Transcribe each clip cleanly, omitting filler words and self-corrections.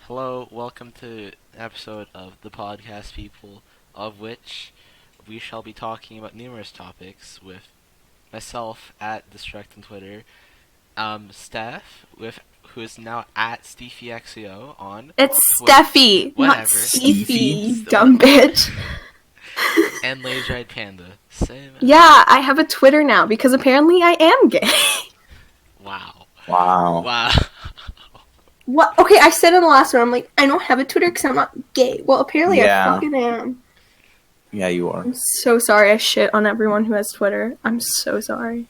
Hello, welcome to an episode of the podcast People, of which we shall be talking about numerous topics with myself at Distract on Twitter, Steph who is now at SteefyXEO on It's Twitter, Steffi, not whatever, Steefy, you dumb bitch. and Laser Eyed Panda. Same. Yeah, I have a Twitter now because apparently I am gay. Wow. Wow. What? Okay, I said in the last one, I'm like, I don't have a Twitter because I'm not gay. Well, apparently Yeah. I fucking am. Yeah, you are. I'm so sorry I shit on everyone who has Twitter. I'm so sorry.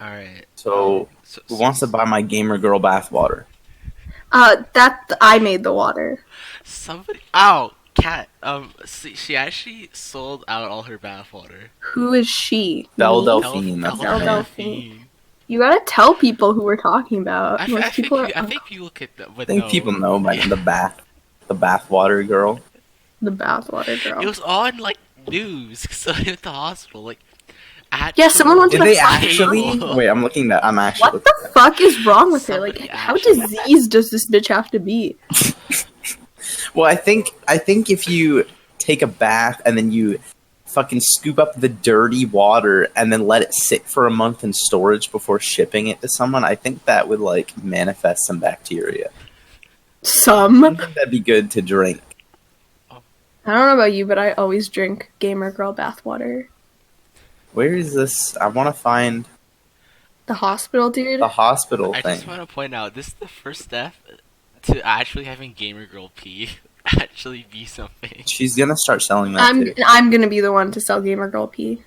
Alright. So, who wants to buy my gamer girl bathwater? I made the water. Somebody. Ow! Cat. She actually sold out all her bathwater. Who is she? Belle Me? Delphine. That's Belle her name. Delphine. You gotta tell people who we're talking about. I Most think people are people could I think people know by the bathwater girl. the bathwater girl. It was on like news because I went to the hospital. Like, Yeah, someone went to Did the they actually? Wait, I'm looking at. I'm actually. What the fuck is wrong with her? Like, Somebody how actually- diseased does this bitch have to be? Well, I think if you take a bath and then you fucking scoop up the dirty water and then let it sit for a month in storage before shipping it to someone, I think that would like manifest some bacteria. I Some. think that'd be good to drink. I don't know about you, but I always drink gamer girl bathwater. Where is this? I want to find The hospital, dude. the hospital I thing. just want to point out this is the first step to actually having gamer girl pee actually be something. She's gonna start selling that too. I'm gonna be the one to sell gamer girl pee.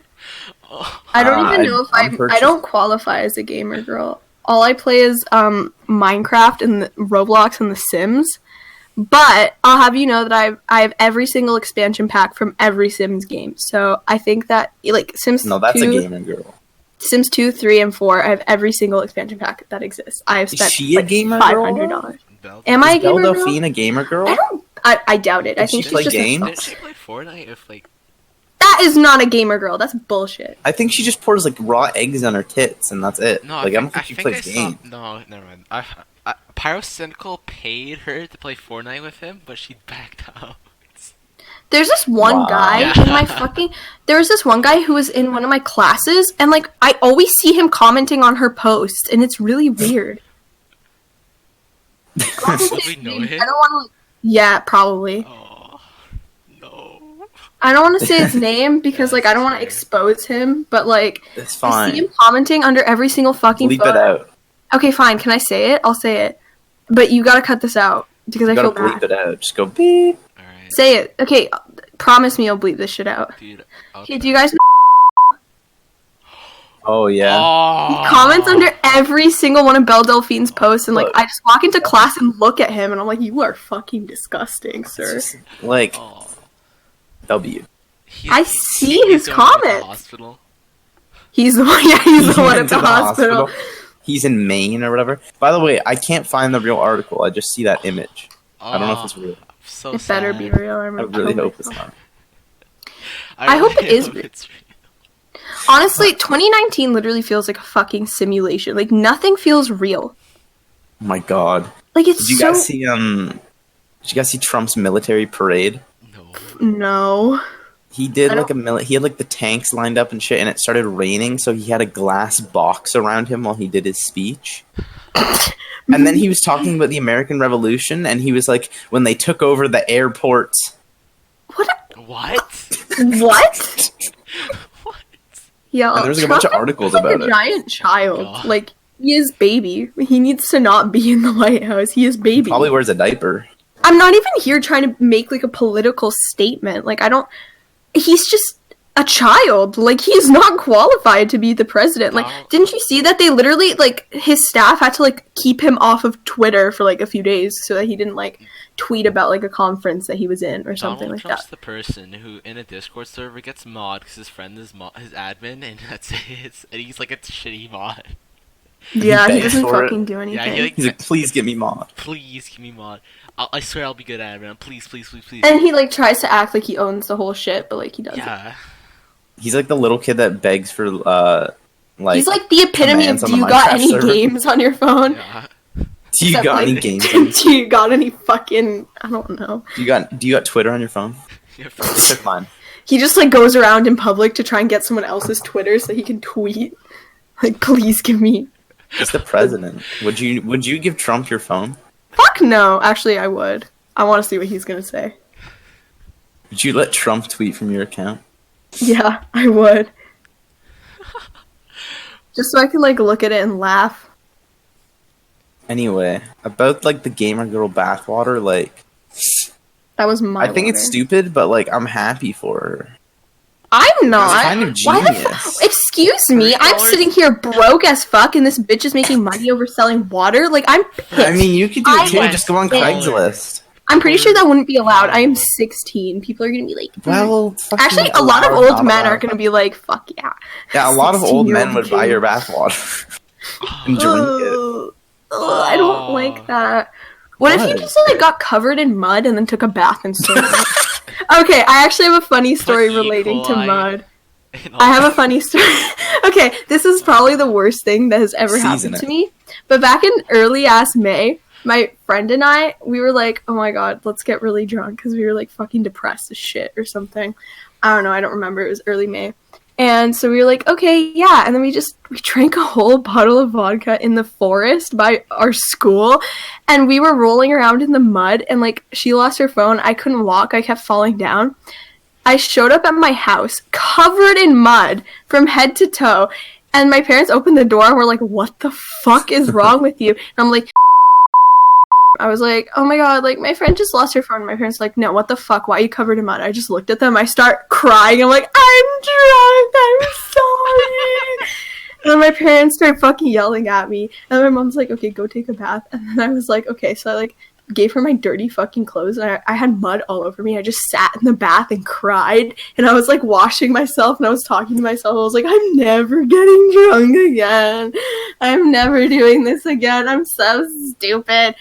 Oh, I don't even know if I'm I don't qualify as a gamer girl. All I play is Minecraft and Roblox and The Sims. But I'll have you know that I have every single expansion pack from every Sims game. So I think that like Sims No, that's 2, a gamer girl. Sims 2, 3, and 4, I have every single expansion pack that exists. I have Is spent she a like gamer $500. girl? Belle- Am I a Is Belle gamer girl? Delphine a gamer girl? I doubt it. I Does think she she's play just games? Didn't she play Fortnite with like? That is not a gamer girl. That's bullshit. I think she just pours like raw eggs on her tits and that's it. No, Like I don't think she plays I games. saw. No, never mind. Pyrocynical paid her to play Fortnite with him, but she backed out. There's this one Wow. guy Yeah. in my fucking. There was this one guy who was in one of my classes, and like I always see him commenting on her posts, and it's really weird. Would we know I him? don't want to. Yeah, probably. Oh no. I don't want to say his name because like I don't want to expose him, but like It's I see him fine. commenting under every single fucking Bleep photo. it out. Okay, fine. Can I say it? I'll say it. But you gotta cut this out because You I feel gotta bleep bad. it out. Just go beep. Alright, Say it. Okay, promise me you'll bleep this shit out. dude. Okay, do you guys know Oh yeah. Oh. he comments under every single one of Belle Delphine's posts, and like Look. I just walk into class and look at him, and I'm like, "You are fucking disgusting, It's sir." just, like Oh. W. I see his he's going to the comments. hospital. He's the one. Yeah, he's the one went at the to hospital. He's in Maine or whatever. By the way, I can't find the real article. I just see that image. I don't know if it's real. So It better sad. be real. I really hope it's not. I hope it really is hope real. it's real. Honestly, 2019 literally feels like a fucking simulation. Like nothing feels real. Oh my god. Like it's Did you so guys see Did you guys see Trump's military parade? No. no. He did I like he had like the tanks lined up and shit, and it started raining, so he had a glass box around him while he did his speech. And then he was talking about the American Revolution, and he was like, when they took over the airports. What? What? What? What? Yeah, And there's like a bunch of articles like about a it. giant child. God. Like he is baby. He needs to not be in the White House. He is baby. Probably wears a diaper. I'm not even here trying to make like a political statement. Like I don't. He's just a child. Like he's not qualified to be the president. Like No. didn't you see that they literally like his staff had to like keep him off of Twitter for like a few days so that he didn't like tweet about like a conference that he was in or something Donald like Trump's that. the person who, in a Discord server, gets mod because his friend is his admin, and that's it. And he's like a shitty mod. Yeah, he begs doesn't for it. fucking do Yeah, anything. he like, He's like, please give me mod. please give me mod. I swear I'll be good at it, man. Please, please, please, please. And he like tries to act like he owns the whole shit, but like he doesn't. Yeah. He's like the little kid that begs for like. He's like the epitome of commands on do the you got Minecraft any server. games on your phone? Yeah. Do you Except, got like, any games? do you got any fucking, I don't know. Do you got Twitter on your phone? You have Check mine. He just like goes around in public to try and get someone else's Twitter so he can tweet. Like, please give me. He's the president. Would you give Trump your phone? Fuck no. Actually, I would. I want to see what he's gonna say. Would you let Trump tweet from your account? Yeah, I would. Just so I can like look at it and laugh. Anyway, about like the gamer girl bathwater, like That was my. I think it's stupid, but like I'm happy for her. I'm not. It's kind of Why the genius. Excuse me, I'm $3? sitting here broke as fuck, and this bitch is making money over selling water. Like, I'm pissed. I mean, you could do I it too. went Just go on $3. Craigslist. I'm pretty sure that wouldn't be allowed. I am 16. People are gonna be like, Well, fucking actually, a lot of allowed, old not men are allowed. gonna be like, fuck yeah. Yeah, a lot of old men 16-year-old would buy your kid. bathwater and drink it. Ugh, I don't like that. What if you What? just like got covered in mud and then took a bath and swam? Okay, I actually have a funny story E. relating to coli mud. and I have all a funny story. Okay, this is probably the worst thing that has ever Season happened it. to me. But back in early ass May, my friend and I, we were like, oh my god, let's get really drunk because we were like fucking depressed as shit or something. I don't know, I don't remember. It was early May. And so we were like, okay, yeah. And then we drank a whole bottle of vodka in the forest by our school. And we were rolling around in the mud. And like, she lost her phone. I couldn't walk. I kept falling down. I showed up at my house covered in mud from head to toe. And my parents opened the door and were like, what the fuck is wrong with you? And I'm like, I was like, oh my god, like, my friend just lost her phone. My parents were like, no, what the fuck? Why are you covered in mud? I just looked at them. I start crying. I'm like, I'm drunk. I'm sorry. And then my parents start fucking yelling at me. And then my mom's like, okay, go take a bath. And then I was like, okay. So I, like, gave her my dirty fucking clothes. And I had mud all over me. I just sat in the bath and cried. And I was, like, washing myself. And I was talking to myself. I was like, I'm never getting drunk again. I'm never doing this again. I'm so stupid.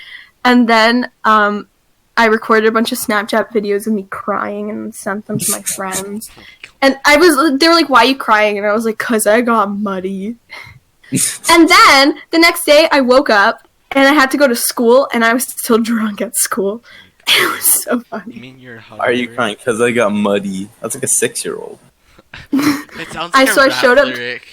And then I recorded a bunch of Snapchat videos of me crying and sent them to my friends. And they were like, why are you crying? And I was like, 'cause I got muddy. And then the next day I woke up and I had to go to school and I was still drunk at school. It was so You funny. mean you're hungover? Why are you crying? Because I got muddy. That's like a 6-year-old. It sounds like So a I rap showed up- lyric.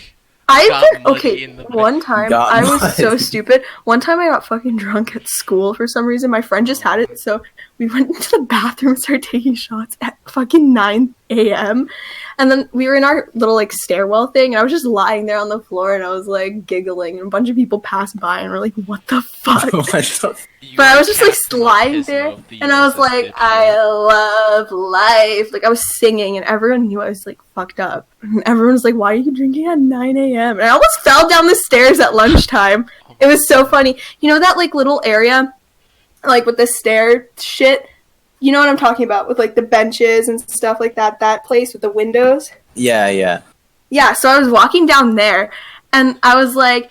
I've Got been muddy okay. in the One time Got I was so muddy. stupid. One time I got fucking drunk at school for some reason. My friend just had it, so we went into the bathroom and started taking shots at fucking 9 a.m. And then we were in our little like stairwell thing, and I was just lying there on the floor, and I was like giggling, and a bunch of people passed by and were like, "What the fuck?" What the- You But I are was just like Captain lying Pismo there, of the and I was USS like, Bitch. I love life. Like, I was singing, and everyone knew I was like fucked up. And everyone was like, why are you drinking at 9 a.m.? And I almost fell down the stairs at lunchtime. It was so funny. You know that like little area, like with the stair shit? You know what I'm talking about, with like the benches and stuff like that, that place with the windows? Yeah. Yeah, so I was walking down there, and I was like,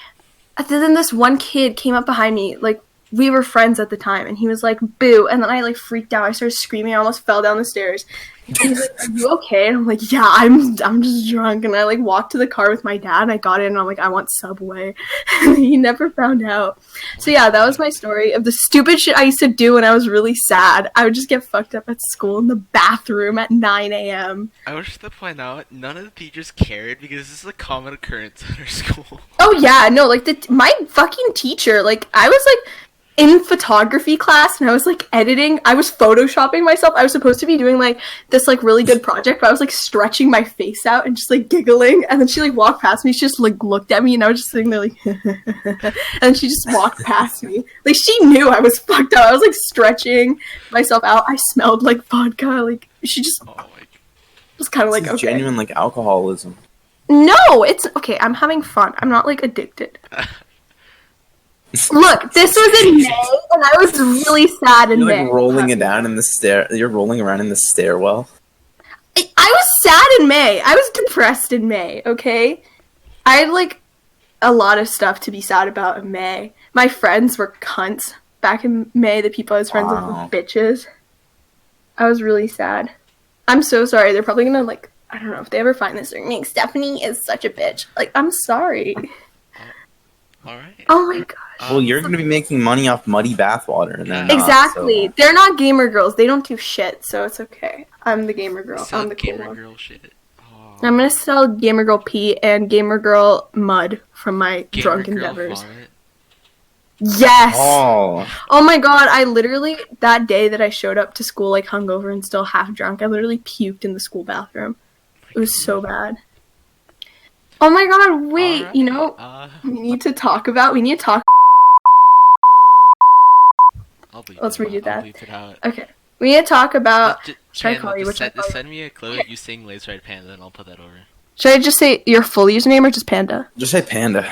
then this one kid came up behind me, like, we were friends at the time, and he was like, boo, and then I, like, freaked out, I started screaming, I almost fell down the stairs, and he's like, are you okay? And I'm like, yeah, I'm just drunk, and I, like, walked to the car with my dad, and I got in, and I'm like, I want Subway, and he never found out. So yeah, that was my story of the stupid shit I used to do when I was really sad. I would just get fucked up at school in the bathroom at 9 a.m. I wish to point out, none of the teachers cared because this is a common occurrence at our school. Oh yeah, no, like my fucking teacher, like I was like in photography class and I was like editing, I was photoshopping myself. I was supposed to be doing like this like really good project, but I was like stretching my face out and just like giggling, and then she like walked past me, she just like looked at me and I was just sitting there like and she just walked past me. Like she knew I was fucked up. I was like stretching myself out. I smelled like vodka. Like she just Oh my was kind of like, This is okay. genuine like alcoholism. No, it's okay. I'm having fun. I'm not like addicted. Look, this was in May, and I was really sad in You're May. like rolling it down in the stair. You're rolling around in the stairwell. I was sad in May. I was depressed in May. Okay, I had like a lot of stuff to be sad about in May. My friends were cunts back in May. The people I was friends with Wow. were bitches. I was really sad. I'm so sorry. They're probably gonna like. I don't know if they ever find this. They're like, Stephanie is such a bitch. Like, I'm sorry. Alright. Oh my gosh. Well, you're going to be making money off muddy bathwater. And they're not, Exactly. so- They're not gamer girls. They don't do shit, so it's okay. I'm the gamer girl. Sell I'm the cool gamer one. girl shit. Oh. I'm gonna sell gamer girl pee and gamer girl mud from my Gamer drunk girl endeavors. vomit. Yes. Oh Oh. my god! I literally that day that I showed up to school like hungover and still half drunk, I literally puked in the school bathroom. It was so bad. Oh my god! Wait, Alright, you know we need to talk. I'll bleep Let's it out. redo that. I'll bleep it out. Okay, we need to talk about. Should I Panda, call you? What should I call you? send me a clip of you saying Laser Red Panda, and I'll put that over. Should I just say your full username or just Panda? Just say panda.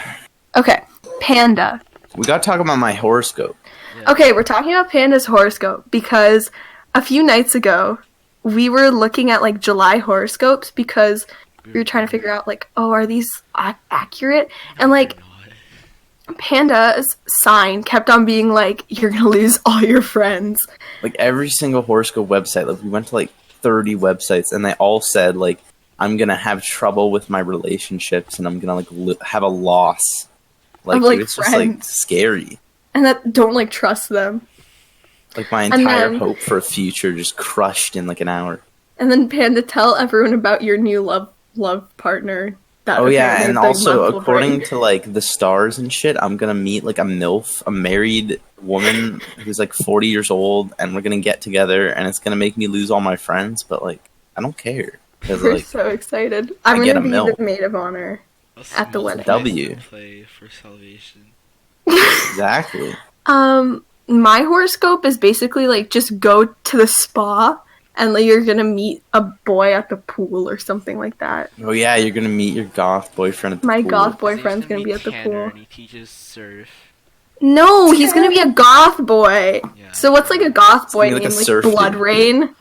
Okay, Panda. We got to talk about my horoscope. Yeah. Okay, we're talking about Panda's horoscope because a few nights ago we were looking at like July horoscopes because we were trying to figure out like, oh, are these accurate? And like Panda's sign kept on being like, you're gonna lose all your friends. Like every single horoscope website, like we went to like 30 websites and they all said like, I'm going to have trouble with my relationships and I'm going to like have a loss. Like, Of, like, it's just like friends. scary. And that don't like trust them. Like my And entire then- hope for a future just crushed in like an hour. And then Panda, tell everyone about your new love partner. That Oh yeah, apparently and the also month will according bring. to like the stars and shit, I'm gonna meet like a MILF, a married woman who's like 40 years old, and we're gonna get together, and it's gonna make me lose all my friends. But like, I don't care because We're like so excited. I'm get gonna a be milk. the maid of honor. At the wedding. W. Play for salvation. exactly. My horoscope is basically like just go to the spa and like you're gonna meet a boy at the pool or something like that. Oh yeah, you're gonna meet your goth boyfriend at the My pool. goth boyfriend's gonna be at the Tanner, pool. and he teaches surf. No, he's gonna be a goth boy. Yeah. So what's like a goth boy gonna be like a named like surf Blood dude. Rain?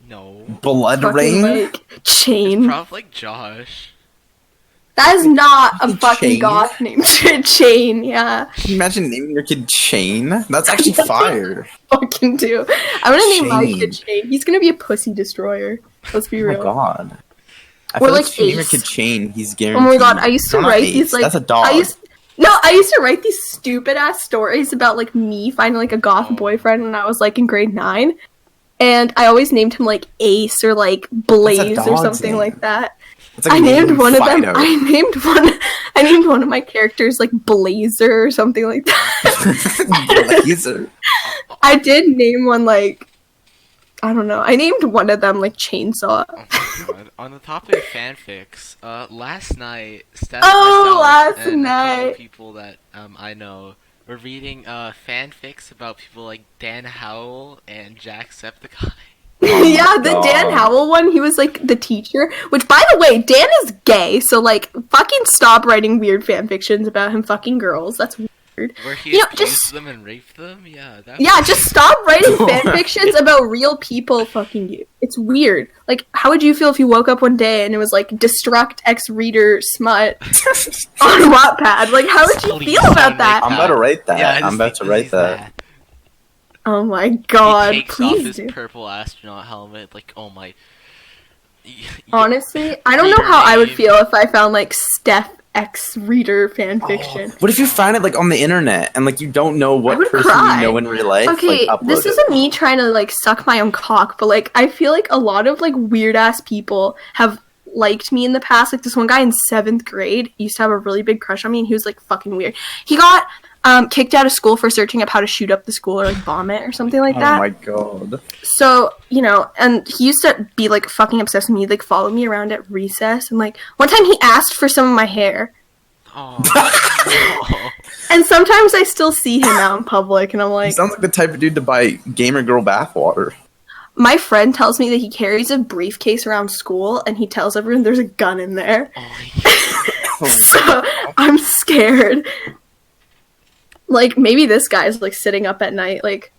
No. Blood Fucking rain. like Chain. Probably like Josh. That is not a fucking Chain? goth name. Chain, yeah. Can you imagine naming your kid Chain? That's actually fire. Fucking do. I'm gonna name my Chain. kid Chain. He's gonna be a pussy destroyer. Let's be Oh my real. god. I Or feel like if you name your Ace. kid Chain, he's Oh guaranteed. my god, I used to No, not write Ace, these like that's a dog. I used to write these stupid ass stories about like me finding like a goth boyfriend when I was like in grade 9. And I always named him like Ace or like Blaze or dog's something name. like that. It's like I named naming one of them Fido. I named one of my characters like Blazer or something like that. Blazer. I did name one like I don't know. I named one of them like Chainsaw. Oh my god. On the topic of fanfics, last night, Steph, Oh, myself, last and a couple night. of people that I know were reading fanfics about people like Dan Howell and Jacksepticeye. Yeah, the God. Dan Howell one, he was like the teacher. Which, by the way, Dan is gay, so like, fucking stop writing weird fan fictions about him fucking girls. That's weird. Where he You know, abused just- them and raped them? Yeah, that Yeah, just stop writing fan fictions about real people fucking you. It's weird. Like, how would you feel if you woke up one day and it was like destruct ex reader smut on Wattpad? Like, how would you Please feel about don't that? make I'm about to write that. Yeah, I'm about to write that. Oh my He god, takes off please his do. purple astronaut helmet, like, oh my. Honestly, I don't know Reader how I would name. feel if I found like Steph X reader fan fiction. What if you find it like on the internet and like you don't know I what would person cry. you know in real life? Okay, like, upload this it. isn't me trying to like suck my own cock, but like I feel like a lot of like weird ass people have liked me in the past. Like this one guy in 7th grade used to have a really big crush on me, and he was like fucking weird. He got kicked out of school for searching up how to shoot up the school or like vomit or something like Oh that. my god. So, you know, and he used to be like fucking obsessed with me, like follow me around at recess, and like one time he asked for some of my hair. Oh, And sometimes I still see him out in public, and I'm He like, sounds like the type of dude to buy gamer girl bathwater. my friend tells me that he carries a briefcase around school, and he tells everyone there's a gun in there. oh. So I'm scared. Like, maybe this guy's like sitting up at night, like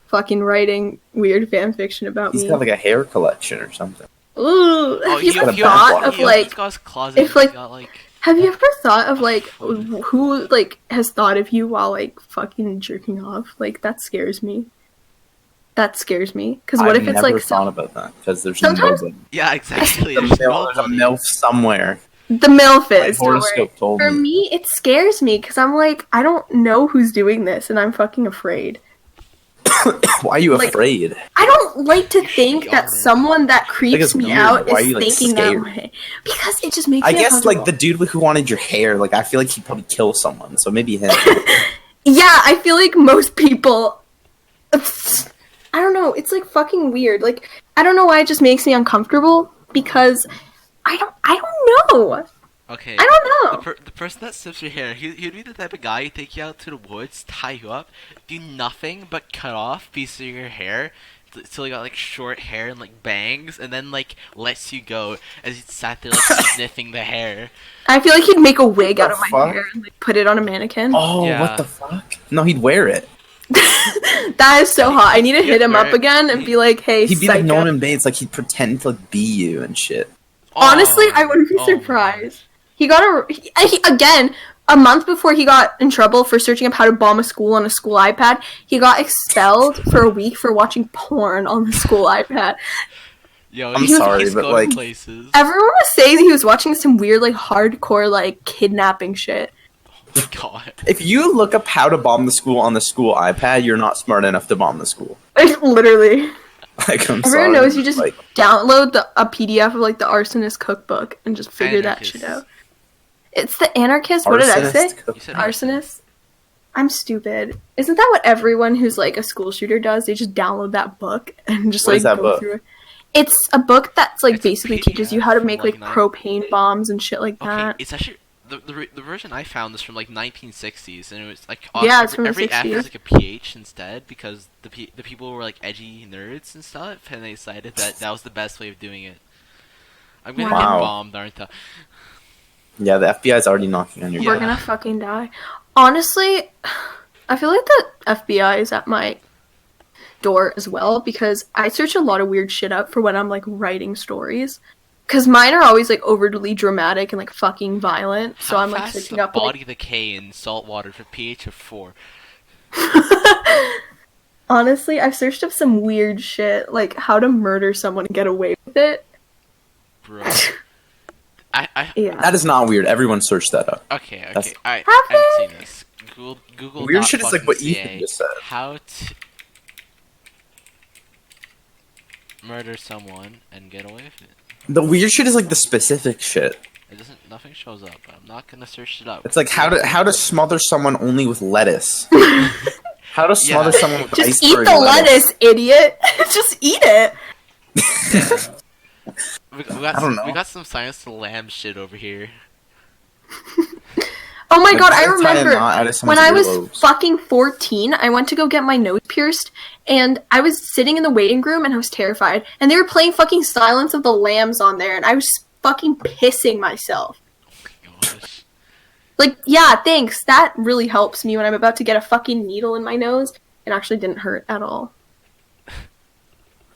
fucking writing weird fan fiction about He's me. got like a hair collection or something. Ooh, have you he- ever he- thought of he- like? He's got his closet, if, like- he's got, like, Have you ever thought of like who like has thought of you while like fucking jerking off? Like that scares me. That scares me. Because what I've if it's never like thought about that because there's Sometimes- nobody. yeah, exactly. There's There's a nobody. MILF somewhere. The MILF My is. Don't worry. horoscope told For me. me, it scares me because I'm like, I don't know who's doing this, and I'm fucking afraid. Why are you Like, afraid? I don't like to You should think be that honored. someone that creeps it's me weird, out why are is you, like, thinking that scared? way. Because it just makes I me guess like uncomfortable. the dude who wanted your hair, like I feel like he'd probably kill someone, so maybe him. Yeah, I feel like most people. I don't know. It's like fucking weird. Like I don't know why it just makes me uncomfortable because I don't know. Okay. I don't know. The person that snips your hair, he'd be the type of guy who take you out to the woods, tie you up, do nothing but cut off pieces of your hair till you got like short hair and like bangs, and then like lets you go as he sat there like sniffing the hair. I feel like he'd make a wig What out the of my fuck? hair and like put it on a mannequin. Oh, Yeah. what the fuck? No, he'd wear it. That is so hot. I need to hit him up again and be like, "Hey, He'd be like psycho." Norman Bates, like he'd pretend to like be you and shit. Honestly, I wouldn't be Oh, surprised. He got again a month before he got in trouble for searching up how to bomb a school on a school iPad. He got expelled for a week for watching porn on the school iPad. Yo, I'm he's sorry, but, going like- places. Everyone was saying that he was watching some weird, like, hardcore, like, kidnapping shit. Oh my God. If you look up how to bomb the school on the school iPad, you're not smart enough to bomb the school. Like, literally. Like, I'm Everyone sorry. knows you just like, download a PDF of, like, the arsonist cookbook and just figure that shit Anarchist. out. It's the anarchist? What did I say? arsonist cook- You said Arsonist? I'm stupid. Isn't that what everyone who's, like, a school shooter does? They just download that book and just, What like, is that go book? through it. It's a book that's, like, It's a basically teaches you how to PDF make, from, like, like, propane bombs and shit like Okay, that. it's actually the version I found is from like 1960s, and it was like Yeah, it's from the every F 60s. was like a PH instead because the people were like edgy nerds and stuff, and they decided that was the best way of doing it. I'm gonna Wow. get bombed, aren't I? Yeah, the FBI's already knocking on your We're door. gonna fucking die. Honestly, I feel like the FBI is at my door as well because I search a lot of weird shit up for when I'm like writing stories. Cause mine are always like overly dramatic and like fucking violent. So How I'm like fast searching does up body decay in salt water for pH of 4? Honestly, I've searched up some weird shit, like how to murder someone and get away with it. Bro. I Yeah. That is not weird. Everyone searched that up. okay. That's- Alright, Have I've they? seen this. Google. Weird shit is like what .fucking Ethan CA. just said. How to murder someone and get away with it. The weird shit is like the specific shit. It doesn't. Nothing shows up. But I'm not gonna search it up. It's like how to smother someone only with lettuce. How to smother someone with Just eat iceberg the lettuce, idiot. Just eat it. We I don't know. got some science to lamb shit over here. Oh my Like, god, I try to tie a remember knot out of when someone's I was earlobes. fucking 14, I went to go get my nose pierced, and I was sitting in the waiting room, and I was terrified, and they were playing fucking Silence of the Lambs on there, and I was fucking pissing myself. Oh my gosh. Like, yeah, thanks. That really helps me when I'm about to get a fucking needle in my nose. It actually didn't hurt at all.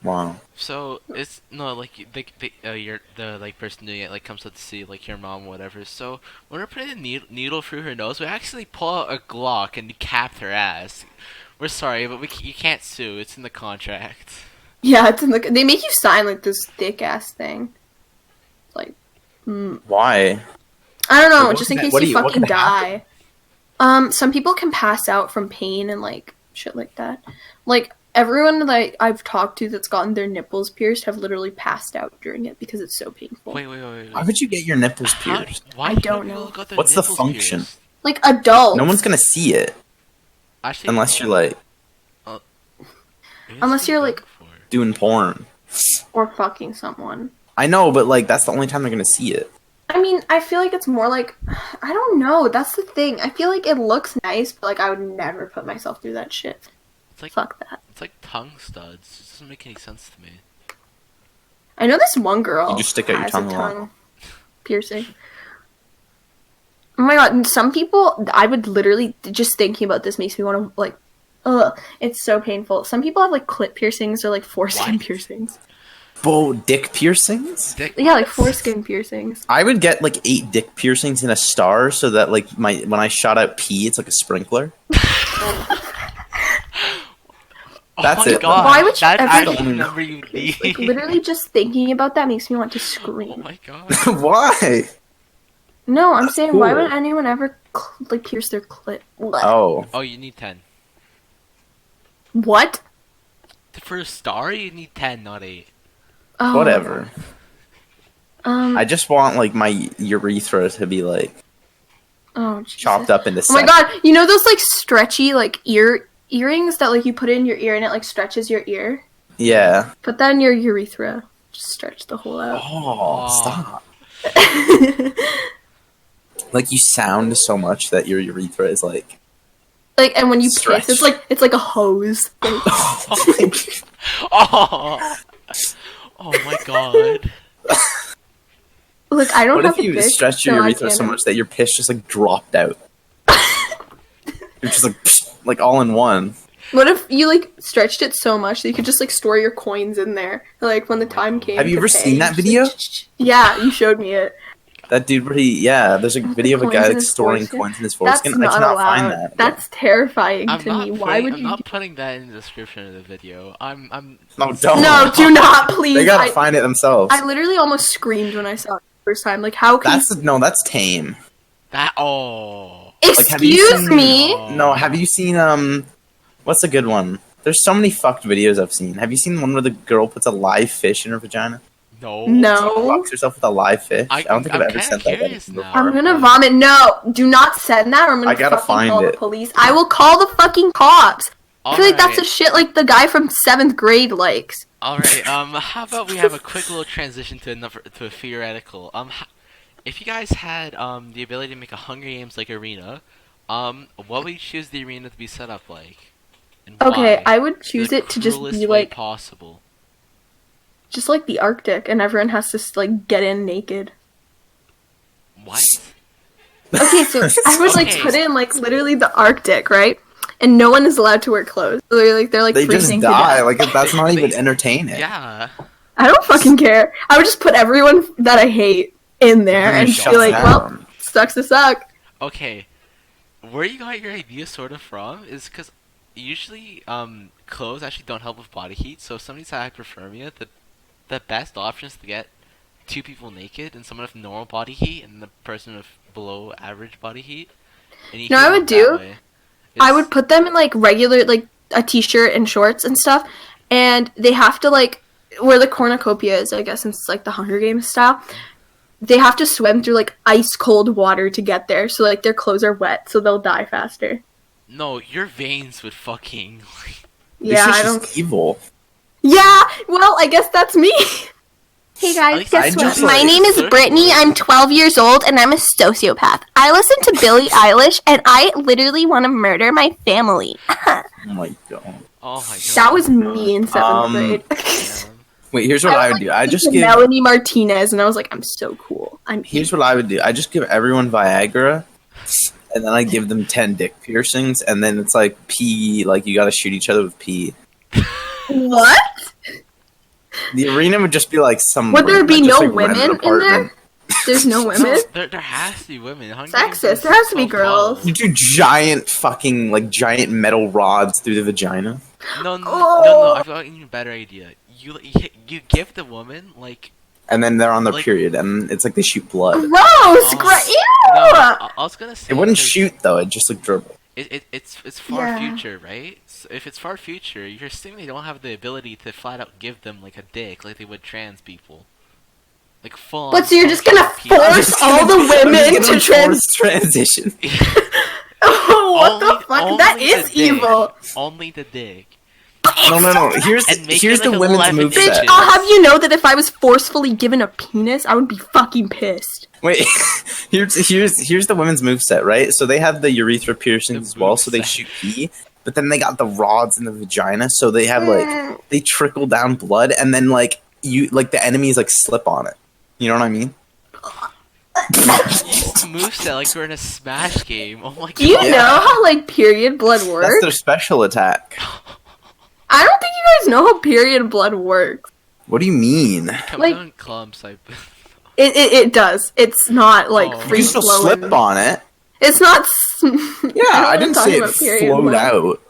Wow. So it's no like you're the like person doing it like comes up to see like your mom or whatever. So when we're putting a needle through her nose, we actually pull out a Glock and capped her ass. We're sorry, but you can't sue. It's in the contract. Yeah, it's in the. They make you sign like this thick ass thing. Like, Why? I don't know, What just in can- case what do you you- what fucking can die. Some people can pass out from pain and like shit like that. Like everyone that I've talked to that's gotten their nipples pierced have literally passed out during it because it's so painful. Wait. Why would you get your nipples How- pierced? why I do don't people know. got their What's the nipples function? pierced? Like adults. No one's gonna see it Actually, unless you're like maybe that's Unless what you're, they're like- going for. doing porn. or fucking someone. I know, but like that's the only time they're gonna see it. I mean, I feel like it's more like I don't know. That's the thing. I feel like it looks nice, but like I would never put myself through that shit. It's like Fuck that. it's like tongue studs. It doesn't make any sense to me. I know this one girl You just stick out your has tongue a a lot. tongue piercing. Oh my god, and some people, I would literally, just thinking about this makes me want to, like, ugh, it's so painful. Some people have, like, clit piercings or, like, foreskin What? piercings. Whoa, dick piercings? Dick. Yeah, like, foreskin piercings. I would get like 8 dick piercings in a star so that like when I shot out pee, it's like a sprinkler. That's Oh my it. God, Why would you that's ever actually do the that? number you need. Like, literally just thinking about that makes me want to Oh scream. my God. Why? No, I'm saying why would Cool. anyone ever like pierce their clit? What? Oh, Oh, you need 10. What? For a star, you need 10, not 8. Oh, whatever. I Um. just want like my urethra to be like Oh, Jesus. chopped up into. Oh my god! You know those like stretchy like earrings that like you put in your ear and it like stretches your ear? Yeah. Put that in your urethra. Just stretch the hole out. Oh, stop! Like you sound so much that your urethra is like. Like, and when you Stretch. piss, it's like a hose. Like, Oh, oh my god. look, I don't What have if a you dick, stretch your so I urethra so can't- much that your piss just like dropped out? You're just like all in one. What if you like stretched it so much that you could just like store your coins in there? Like when the time came. Have you to ever pay, seen that just, video? Yeah, you showed me it. That dude where there's a video of a Coins guy in like his storing foreskin? coins in his That's foreskin. I not cannot allowed. find that. That's terrifying I'm to not me. putting, Why would I'm you? not putting that in the description of the video. I'm. No, don't. No, do not, please. They gotta find it themselves. I literally almost screamed when I saw it the first time. Like, how can That's tame. That. Oh. you... Like, have you Excuse seen- me? No, have you seen what's a good one? There's so many fucked videos I've seen. Have you seen one where the girl puts a live fish in her vagina? No. No. Fucks herself with a live fish? I don't think I'm I've ever kinda sent that. curious before. now. I'm gonna vomit. No, do not send that or I'm gonna I gotta fucking find call it. the police. I will call the fucking cops. I feel like that's a shit like the guy from 7th grade likes. Alright, how about we have a quick little transition to a theoretical. If you guys had, the ability to make a Hunger Games like arena, what would you choose the arena to be set up like? And Okay, why? I would choose The it to just cruelest be way like possible. just like the Arctic and everyone has to like get in naked. What? Okay, so I would like Okay. put in like literally the Arctic, right? And no one is allowed to wear clothes. So they're like They just freezing to die. death. Like that's not even They- entertaining. Yeah. I don't fucking care. I would just put everyone that I hate in there and just be Shut like, well, down. sucks to suck. Okay. Where you got your idea sort of from is because usually, clothes actually don't help with body heat, so if somebody's at hyperthermia, the best option is to get two people naked and someone with normal body heat and the person with below average body heat. And you No, heat I them would up do- that way. I It's- would put them in like regular, like a t-shirt and shorts and stuff, and they have to like where the cornucopia is, I guess, since it's like the Hunger Games style. They have to swim through like ice cold water to get there, so like their clothes are wet, so they'll die faster. No, your veins would fucking. Yeah, This I is don't. just evil. Yeah, well, I guess that's me. Hey At guys, least guess I what? just, My like- name is Brittany. I'm 12 years old and I'm a sociopath. I listen to Billie Eilish and I literally want to murder my family. Oh my god. Oh my god. That was me in 7th Um, grade. Yeah. Wait, here's what I would do. I just give. Melanie Martinez, and I was like, I'm so cool. Here's what I would do. I just give everyone Viagra, and then I give them 10 dick piercings, and then it's like pee. Like you got to shoot each other with pee. What? The arena would just be like some. Would there room, be like, just, no like, rent an women in apartment. There's no women. There has to be women. Hunger Sexist. Games is There has to be 12 girls. You do giant fucking giant metal rods through the vagina. No, no, Oh. no, no. I've got an even better idea. You give the woman like And then they're on their Like- period, and it's like they shoot blood. Gross. Oh. Ew. no. I was gonna say It wouldn't 'cause shoot though; it just like dribble. It's far Yeah. future, right? So if it's far future, you're assuming they don't have the ability to flat out give them like a dick like they would trans people. Like full. But so you're just gonna functional people. force all the women to transition. Oh, what the Only- fuck? only That the is dick. evil. Only the dick. No. Here's And make here's it the like women's 11 move Bitch, set. I'll have you know that if I was forcefully given a penis, I would be fucking pissed. Wait, here's the women's move set, right? So they have the urethra piercings as well, so they moveset. shoot pee. But then they got the rods in the vagina, so they have like they trickle down blood, and then like the enemies like slip on it. You know what I mean? Moveset like we're in a Smash game. Oh my god. Do you Yeah. know how like period blood That's works? their special attack. I don't think you guys know how period blood works. What do you mean? Comes like- out in clumps. It does. It's not like Oh. You free can still flowing. slip on it. It's not. Yeah, I didn't say it flowed blood. out.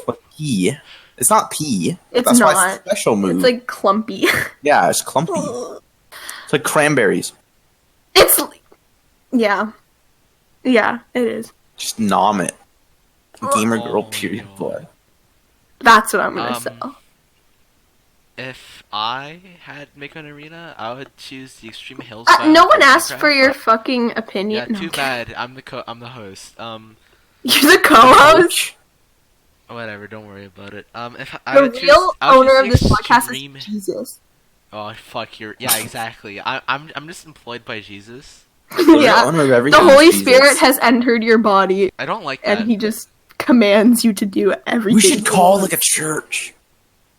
Like pee. It's not pee. It's That's why not. it's a special move. It's like clumpy. yeah, it's clumpy. It's like cranberries. It's Yeah. Yeah, it is. Just nom it. Gamer girl, Oh, period, no. boy. That's what I'm gonna Um, sell. If I had make an arena, I would choose the Extreme Hills No biome one from asked for Minecraft. your fucking opinion. Yeah, No, too bad. I'm the host. You're the The co-host. coach? Whatever. Don't worry about it. If I The would choose, real I would owner choose of the this podcast Extreme. is Jesus. Oh fuck, yeah, exactly. I'm just employed by Jesus. The real Yeah. owner of The everything Holy is Jesus. Spirit has entered your body, I don't like and that. he just commands you to do everything. We should he call wants. like a church.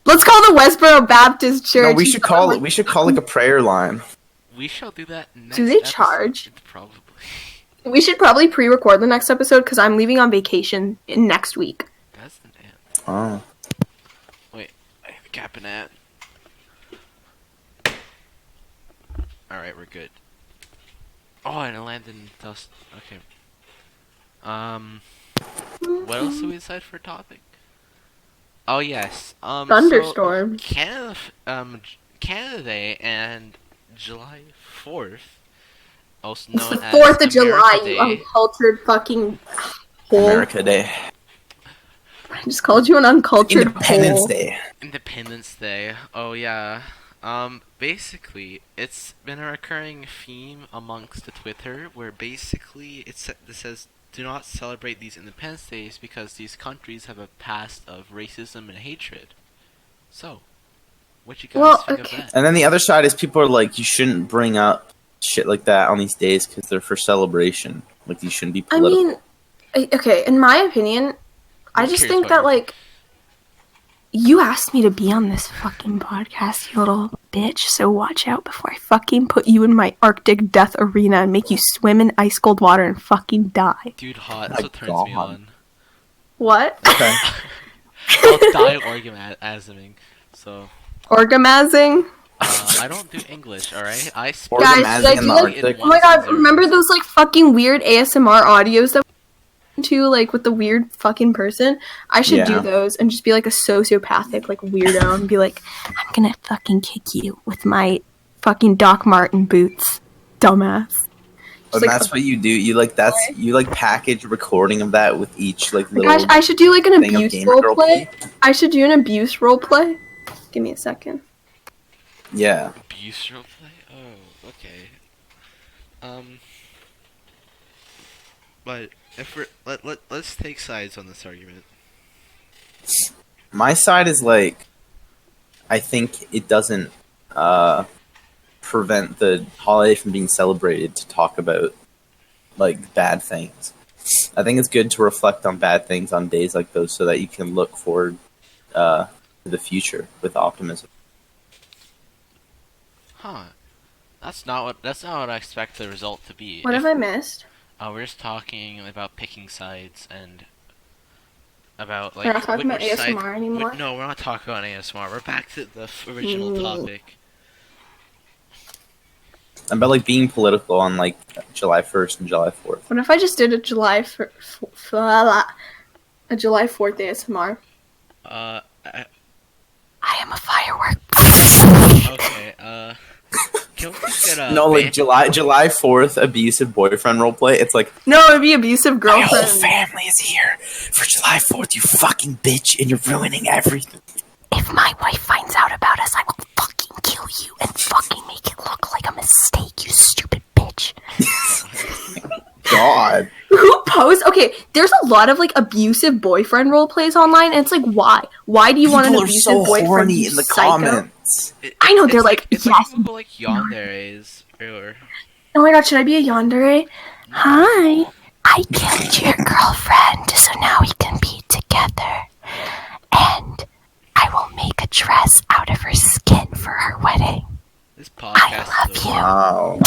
Let's call the Westboro Baptist Church. No, we should call it. We should call like a prayer line. We shall do that next. Do they episode. charge? Probably. We should probably pre-record the next episode because I'm leaving on vacation next week. That's an ant. Oh. Wait, I have a cap and ant. Alright, we're good. Oh, and it landed in dust. Okay. What else do we decide for a topic? Oh yes. Thunderstorm. So Canada Day and July 4th, also It's known the as 4th of July, America you Day. uncultured fucking hole. America Day. I just called you an uncultured Independence hole. Day. Independence Day. Oh yeah. Basically, it's been a recurring theme amongst the Twitter where basically it says do not celebrate these Independence Days because these countries have a past of racism and hatred. So, what you guys think of that? And then the other side is people are like, you shouldn't bring up shit like that on these days because they're for celebration. Like, you shouldn't be I political. mean, okay, in my opinion, I I'm just curious think about that, your- like, you asked me to be on this fucking podcast, you little bitch, so watch out before I fucking put you in my Arctic death arena and make you swim in ice cold water and fucking die. Dude, hot. My That's what turns me God. on. What? Okay. I'll die orgasming. So, Orgasming? I don't do English, alright? I speak Guys, should I in do the like, Arctic. oh my god, remember those like fucking weird ASMR audios that we to like with the weird fucking person? I should do Yeah. those and just be like a sociopathic like weirdo and be like, I'm gonna fucking kick you with my fucking Doc Marten boots, dumbass. And like, that's what you do. You like you like package a recording of that with each like little. Gosh, I should do like an thing of abuse gamer girl roleplay. pee. I should do an abuse roleplay. Give me a second. Yeah. abuse roleplay? Oh, okay. But if we're let's take sides on this argument. My side is like, I think it doesn't prevent the holiday from being celebrated to talk about like bad things. I think it's good to reflect on bad things on days like those so that you can look forward to the future with optimism. Huh. That's not what I expect the result to be. What have I missed? We're just talking about picking sides and about like We're not talking about which side- ASMR anymore? No, we're not talking about ASMR. We're back to the original topic. About like being political on like July 1st and July 4th. What if I just did a July 4th ASMR? I- I am a firework. okay. Can we just get a No, like ban- July 4th abusive boyfriend roleplay. It's like, No, it'd be abusive my whole girlfriend. family is here for July 4th, you fucking bitch, and you're ruining everything. If my wife finds out about us, I will fucking kill you and fucking make it look like a mistake, you stupid bitch. God. Who posts? Okay, there's a lot of like abusive boyfriend role plays online, and it's like, why? Why do you want an People are abusive so boyfriend? horny you in the psycho? comments. I know, they're it's like, it's yes. like people like yanderes or Oh my god, should I be a yandere? Hi, I killed your girlfriend, so now we can be together. And I will make a dress out of her skin for our wedding. this podcast. love is you. over. Wow.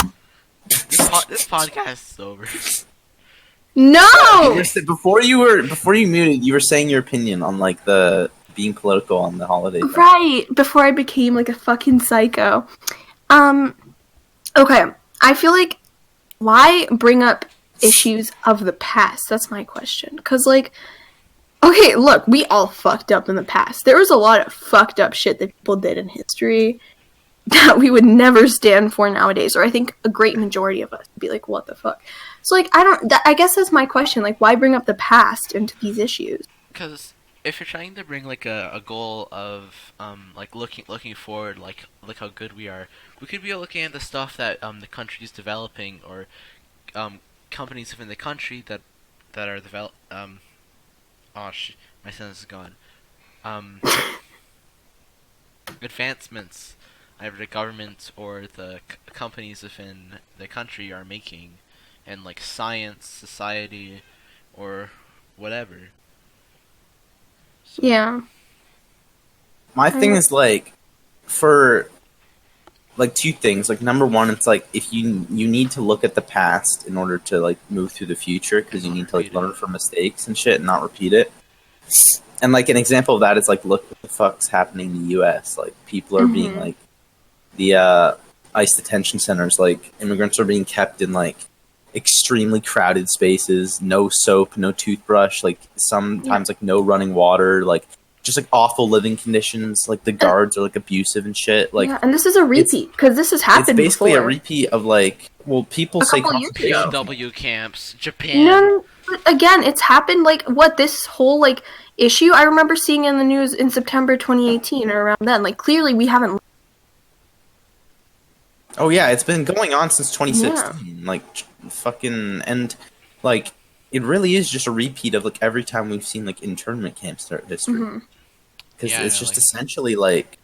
This podcast is over. No! Before you muted, you were saying your opinion on like the being political on the holiday thing. Right, before I became like a fucking psycho. Okay, I feel like, why bring up issues of the past? That's my question. Because, like, okay, look, we all fucked up in the past. There was a lot of fucked up shit that people did in history. that we would never stand for nowadays, or I think a great majority of us would be like, what the fuck? So, like, I guess that's my question, like, why bring up the past into these issues? Because if you're trying to bring like a goal of like looking forward, like look how good we are, we could be looking at the stuff that the country's developing, or companies within the country that are oh my sentence is gone. Advancements either the government or the companies within the country are making, and like science, society, or whatever. So, Yeah. My thing is like, for like two things. Like number one, it's like if you need to look at the past in order to like move through the future, because you need to like learn from mistakes and shit and not repeat it. And like an example of that is like, look what the fuck's happening in the U.S. Like people are being like, the ICE detention centers, like immigrants are being kept in like extremely crowded spaces, no soap, no toothbrush, like sometimes like no running water, like just like awful living conditions. Like the guards are like abusive and shit. Like, yeah, and this is a repeat because this has happened. It's basically before. a repeat of like, well, people A say couple years ago. POW camps, Japan. No, but again, it's happened. Like what this whole like issue, I remember seeing in the news in September 2018 or around then. Like clearly, we haven't. Oh yeah, it's been going on since 2016. Yeah. Like fucking, and like it really is just a repeat of like every time we've seen like internment camps throughout history. Because it's just essentially like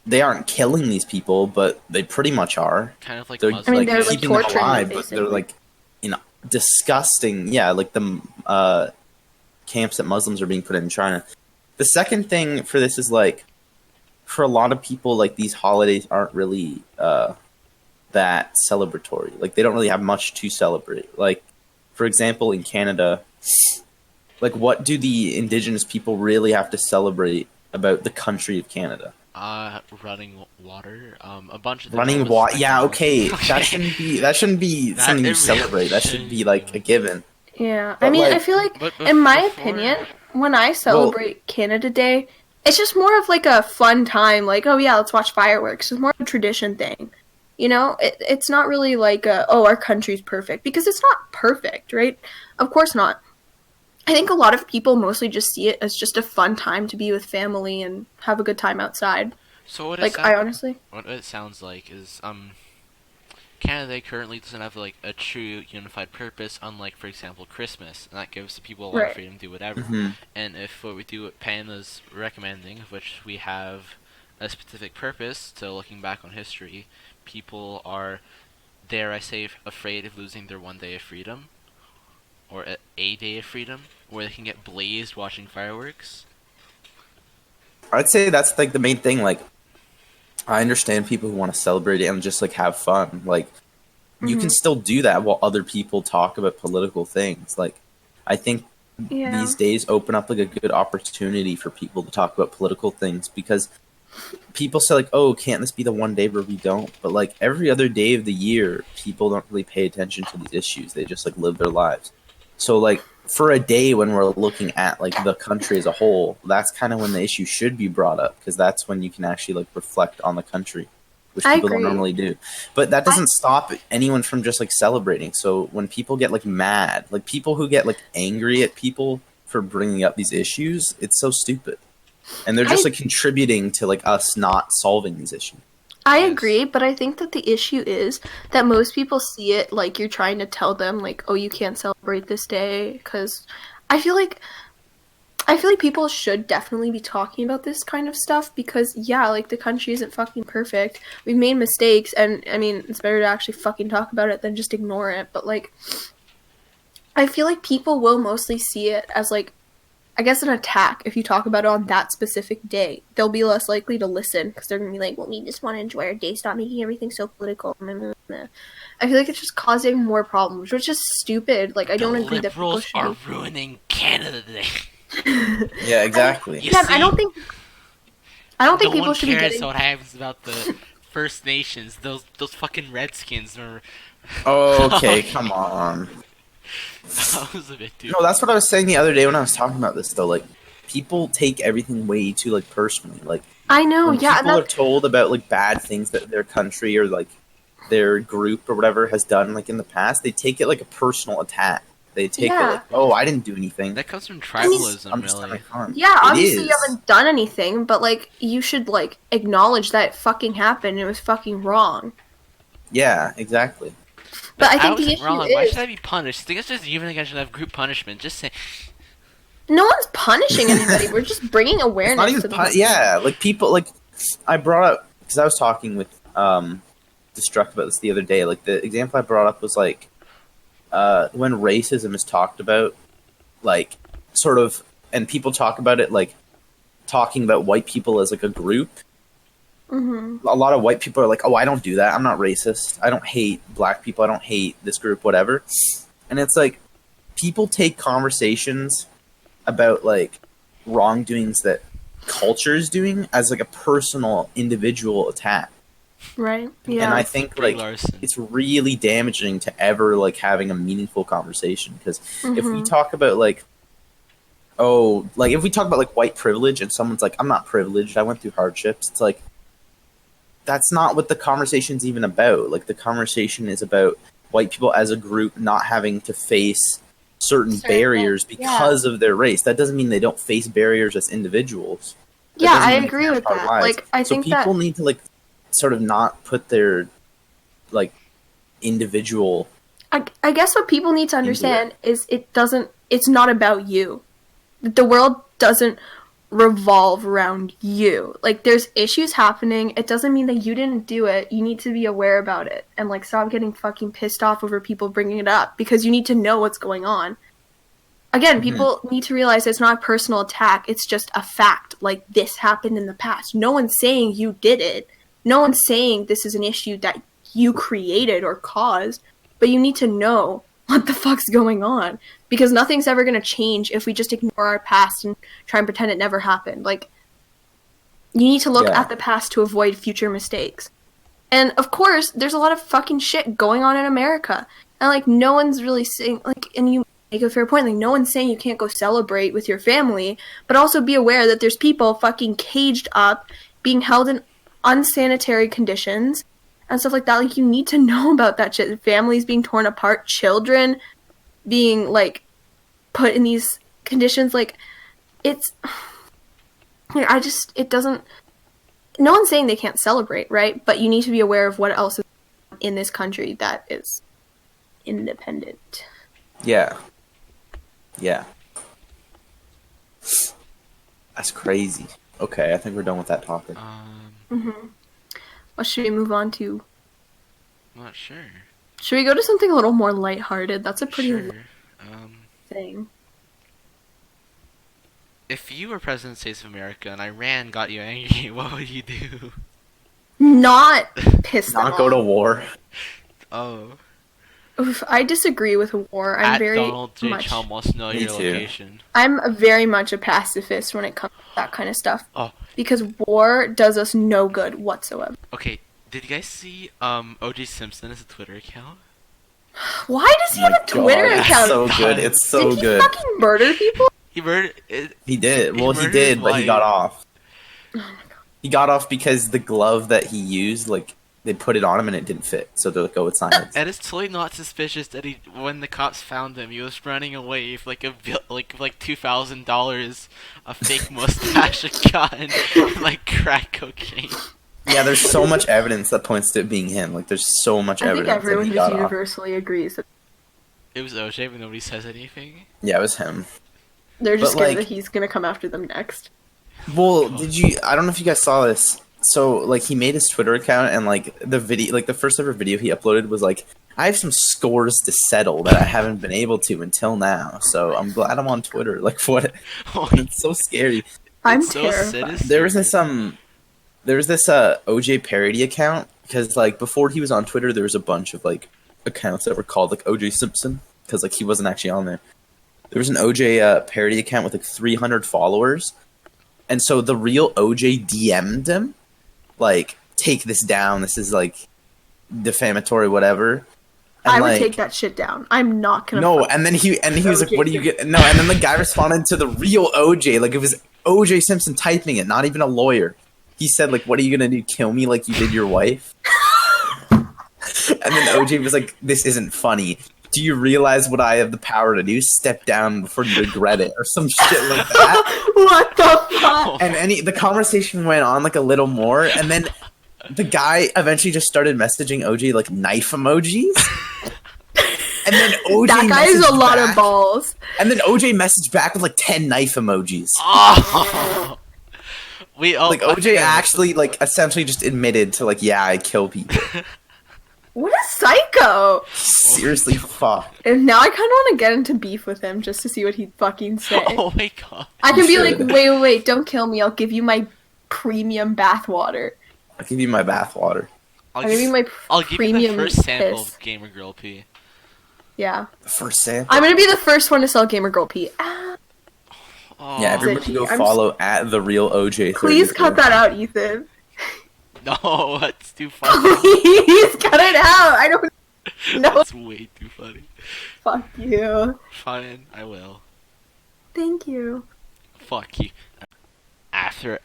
they aren't killing these people, but they pretty much are. Kind of like they're, Muslims. they're like keeping them alive, basically. but they're like disgusting. Yeah, like the camps that Muslims are being put in China. The second thing for this is like, for a lot of people, like these holidays aren't really that celebratory. Like they don't really have much to celebrate. Like, for example, in Canada, like what do the Indigenous people really have to celebrate about the country of Canada? Running water. A bunch of running water. Yeah, okay. That shouldn't be something you celebrate. That should be like a given. Yeah, But I mean, like, I feel like, in my opinion, when I celebrate Canada Day, it's just more of like a fun time. Like, oh yeah, let's watch fireworks. It's more of a tradition thing. You know, it's not really like our country's perfect, because it's not perfect, right? Of course not. I think a lot of people mostly just see it as just a fun time to be with family and have a good time outside. So what it sounds like is Canada currently doesn't have like a true unified purpose, unlike, for example, Christmas, and that gives the people a lot of freedom to do whatever. Mm-hmm. And if what we do what Panda's recommending, of which we have a specific purpose to looking back on history, people are, dare I say, afraid of losing their one day of freedom, or a day of freedom, where they can get blazed watching fireworks. I'd say that's like the main thing. Like, I understand people who want to celebrate it and just like have fun. Like, you can still do that while other people talk about political things. Like, I think these days open up like a good opportunity for people to talk about political things, because people say like, oh, can't this be the one day where we don't? But like every other day of the year, people don't really pay attention to these issues. They just like live their lives. So like for a day when we're looking at like the country as a whole, that's kind of when the issue should be brought up, because that's when you can actually like reflect on the country, which people don't normally do. But that doesn't stop anyone from just like celebrating. So when people get like mad, like people who get like angry at people for bringing up these issues, it's so stupid. And they're just like contributing to like us not solving these issues. I agree, but I think that the issue is that most people see it like you're trying to tell them like, oh, you can't celebrate this day, because I feel like people should definitely be talking about this kind of stuff, because yeah, like the country isn't fucking perfect. We've made mistakes, and I mean, it's better to actually fucking talk about it than just ignore it. But like, I feel like people will mostly see it as like, I guess, an attack. If you talk about it on that specific day, they'll be less likely to listen, because they're going to be like, well, we just want to enjoy our day, stop making everything so political. I feel like it's just causing more problems, which is stupid. Like, I don't agree that people should. The liberals are ruining Canada today. Yeah, exactly. I don't think people should be getting. No one cares what happens about the First Nations. Those fucking Redskins are. Okay, come on. That was a bit too. No, that's what I was saying the other day when I was talking about this, though. Like, people take everything way too like personally. Like I know, when yeah, people are told about like bad things that their country or like their group or whatever has done like in the past, they take it like a personal attack. They take it like, oh, I didn't do anything. That comes from tribalism, I'm just really. having fun. Yeah, It obviously you is. haven't done anything, but like you should like acknowledge that it fucking happened. It was fucking wrong. Yeah, exactly. But I I think the wasn't issue wrong. Why is should I be punished? I think it's just even against should have group punishment. Just say. no one's punishing anybody. We're just bringing It's awareness not even to the yeah, like people like I brought up because I was talking with Destruct about this the other day. Like the example I brought up was like when racism is talked about, like sort of, and people talk about it like talking about white people as like a group. Mm-hmm. A lot of white people are like, "Oh, I don't do that. I'm not racist. I don't hate black people. I don't hate this group, whatever." And it's like people take conversations about like wrongdoings that culture is doing as like a personal individual attack. Right. Yeah. And I think like it's really damaging to ever like having a meaningful conversation because if we talk about like if we talk about like white privilege and someone's like, I'm not privileged, I went through hardships, it's like that's not what the conversation's even about. Like the conversation is about white people as a group not having to face certain barriers because of their race. That doesn't mean they don't face barriers as individuals. Yeah, I agree with that. Like I think people need to like sort of not put their like individual. I guess what people need to understand is it's not about you. The world doesn't revolve around you. Like there's issues happening. It doesn't mean that you didn't do it. You need to be aware about it and like stop getting fucking pissed off over people bringing it up because you need to know what's going on. Again, people need to realize it's not a personal attack. It's just a fact. Like this happened in the past. No one's saying you did it. No one's saying this is an issue that you created or caused, but you need to know what the fuck's going on because nothing's ever going to change if we just ignore our past and try and pretend it never happened. Like, you need to look at the past to avoid future mistakes. And of course, there's a lot of fucking shit going on in America. And like, no one's really saying, like, and you make a fair point, like, no one's saying you can't go celebrate with your family, but also be aware that there's people fucking caged up, being held in unsanitary conditions and stuff like that. Like, you need to know about that shit. Families being torn apart, children being like put in these conditions. Like, it's like, it doesn't, no one's saying they can't celebrate, right? But you need to be aware of what else is in this country that is independent. Yeah. That's crazy. Okay, I think we're done with that topic. What should we move on to? I'm not sure. Should we go to something a little more lighthearted? That's a pretty Sure. thing. If you were President of the States of America and Iran got you angry, what would you do? Not piss them Not go to off. war. Oh. Oof, I disagree with war. I'm very Donald J. much. Chum wants to know Me your too. location. I'm very much a pacifist when it comes to that kind of stuff. Oh. Because war does us no good whatsoever. Okay, did you guys see O.J. Simpson has a Twitter account? Why does he have a Twitter It's account? so good. It's so Did he good. fucking murder people? He murdered it. He did. Well, he murdered did, his but he wife. got off. Oh my god. He got off because the glove that he used, like, they put it on him and it didn't fit. So they're like, oh, it's not his. And it's totally not suspicious that when the cops found him, he was running away with like $2,000, a fake mustache, a gun, and like crack cocaine. Yeah, there's so much evidence that points to it being him. Like, there's so much I think evidence. everyone that he just got off. universally agrees that It was OJ, but nobody says anything. Yeah, it was him. they're just But, scared like- that he's gonna come after them next. Well, I don't know if you guys saw this. So, like, he made his Twitter account, and, like, the video, like, the first ever video he uploaded was, like, I have some scores to settle that I haven't been able to until now, so I'm glad I'm on Twitter. Like, what? It's so scary. I'm It's so terrified. sinister. There was this OJ parody account, because, like, before he was on Twitter, there was a bunch of, like, accounts that were called, like, OJ Simpson, because, like, he wasn't actually on there. There was an OJ parody account with, like, 300 followers, and so the real OJ DM'd him, like, take this down, this is, like, defamatory, whatever. I would like, take that shit down. I'm not gonna. No, and then he was like, "What do you get?" No, and then the guy responded to the real OJ, like it was OJ Simpson typing it, not even a lawyer. He said, like, "What are you gonna do? Kill me like you did your wife?" And then OJ was like, "This isn't funny. Do you realize what I have the power to do? Step down before you regret it," or some shit like that. What the fuck? And the conversation went on like a little more, and then the guy eventually just started messaging OJ like knife emojis. And then OJ That guy has a messaged lot back, of balls. And then OJ messaged back with like 10 knife emojis. Oh. Like OJ actually like essentially just admitted to like, yeah, I kill people. What a psycho! Seriously, fuck. And now I kind of want to get into beef with him just to see what he'd fucking say. Oh my god. I can You be should. like, wait, don't kill me. I'll give you my premium bathwater. I'll give you my bathwater. I'll give you my I'll give you premium the first sample piss. of Gamer Girl Pee. Yeah. The first sample. I'm gonna be the first one to sell Gamer Girl Pee. Ah, Oh, Yeah, everybody go I'm follow at the real OJ. please cut that out, Ethan. no, that's too funny. Please cut it out. I don't. No, That's way too funny. fuck you. Fine, I will. Thank you. Fuck you. After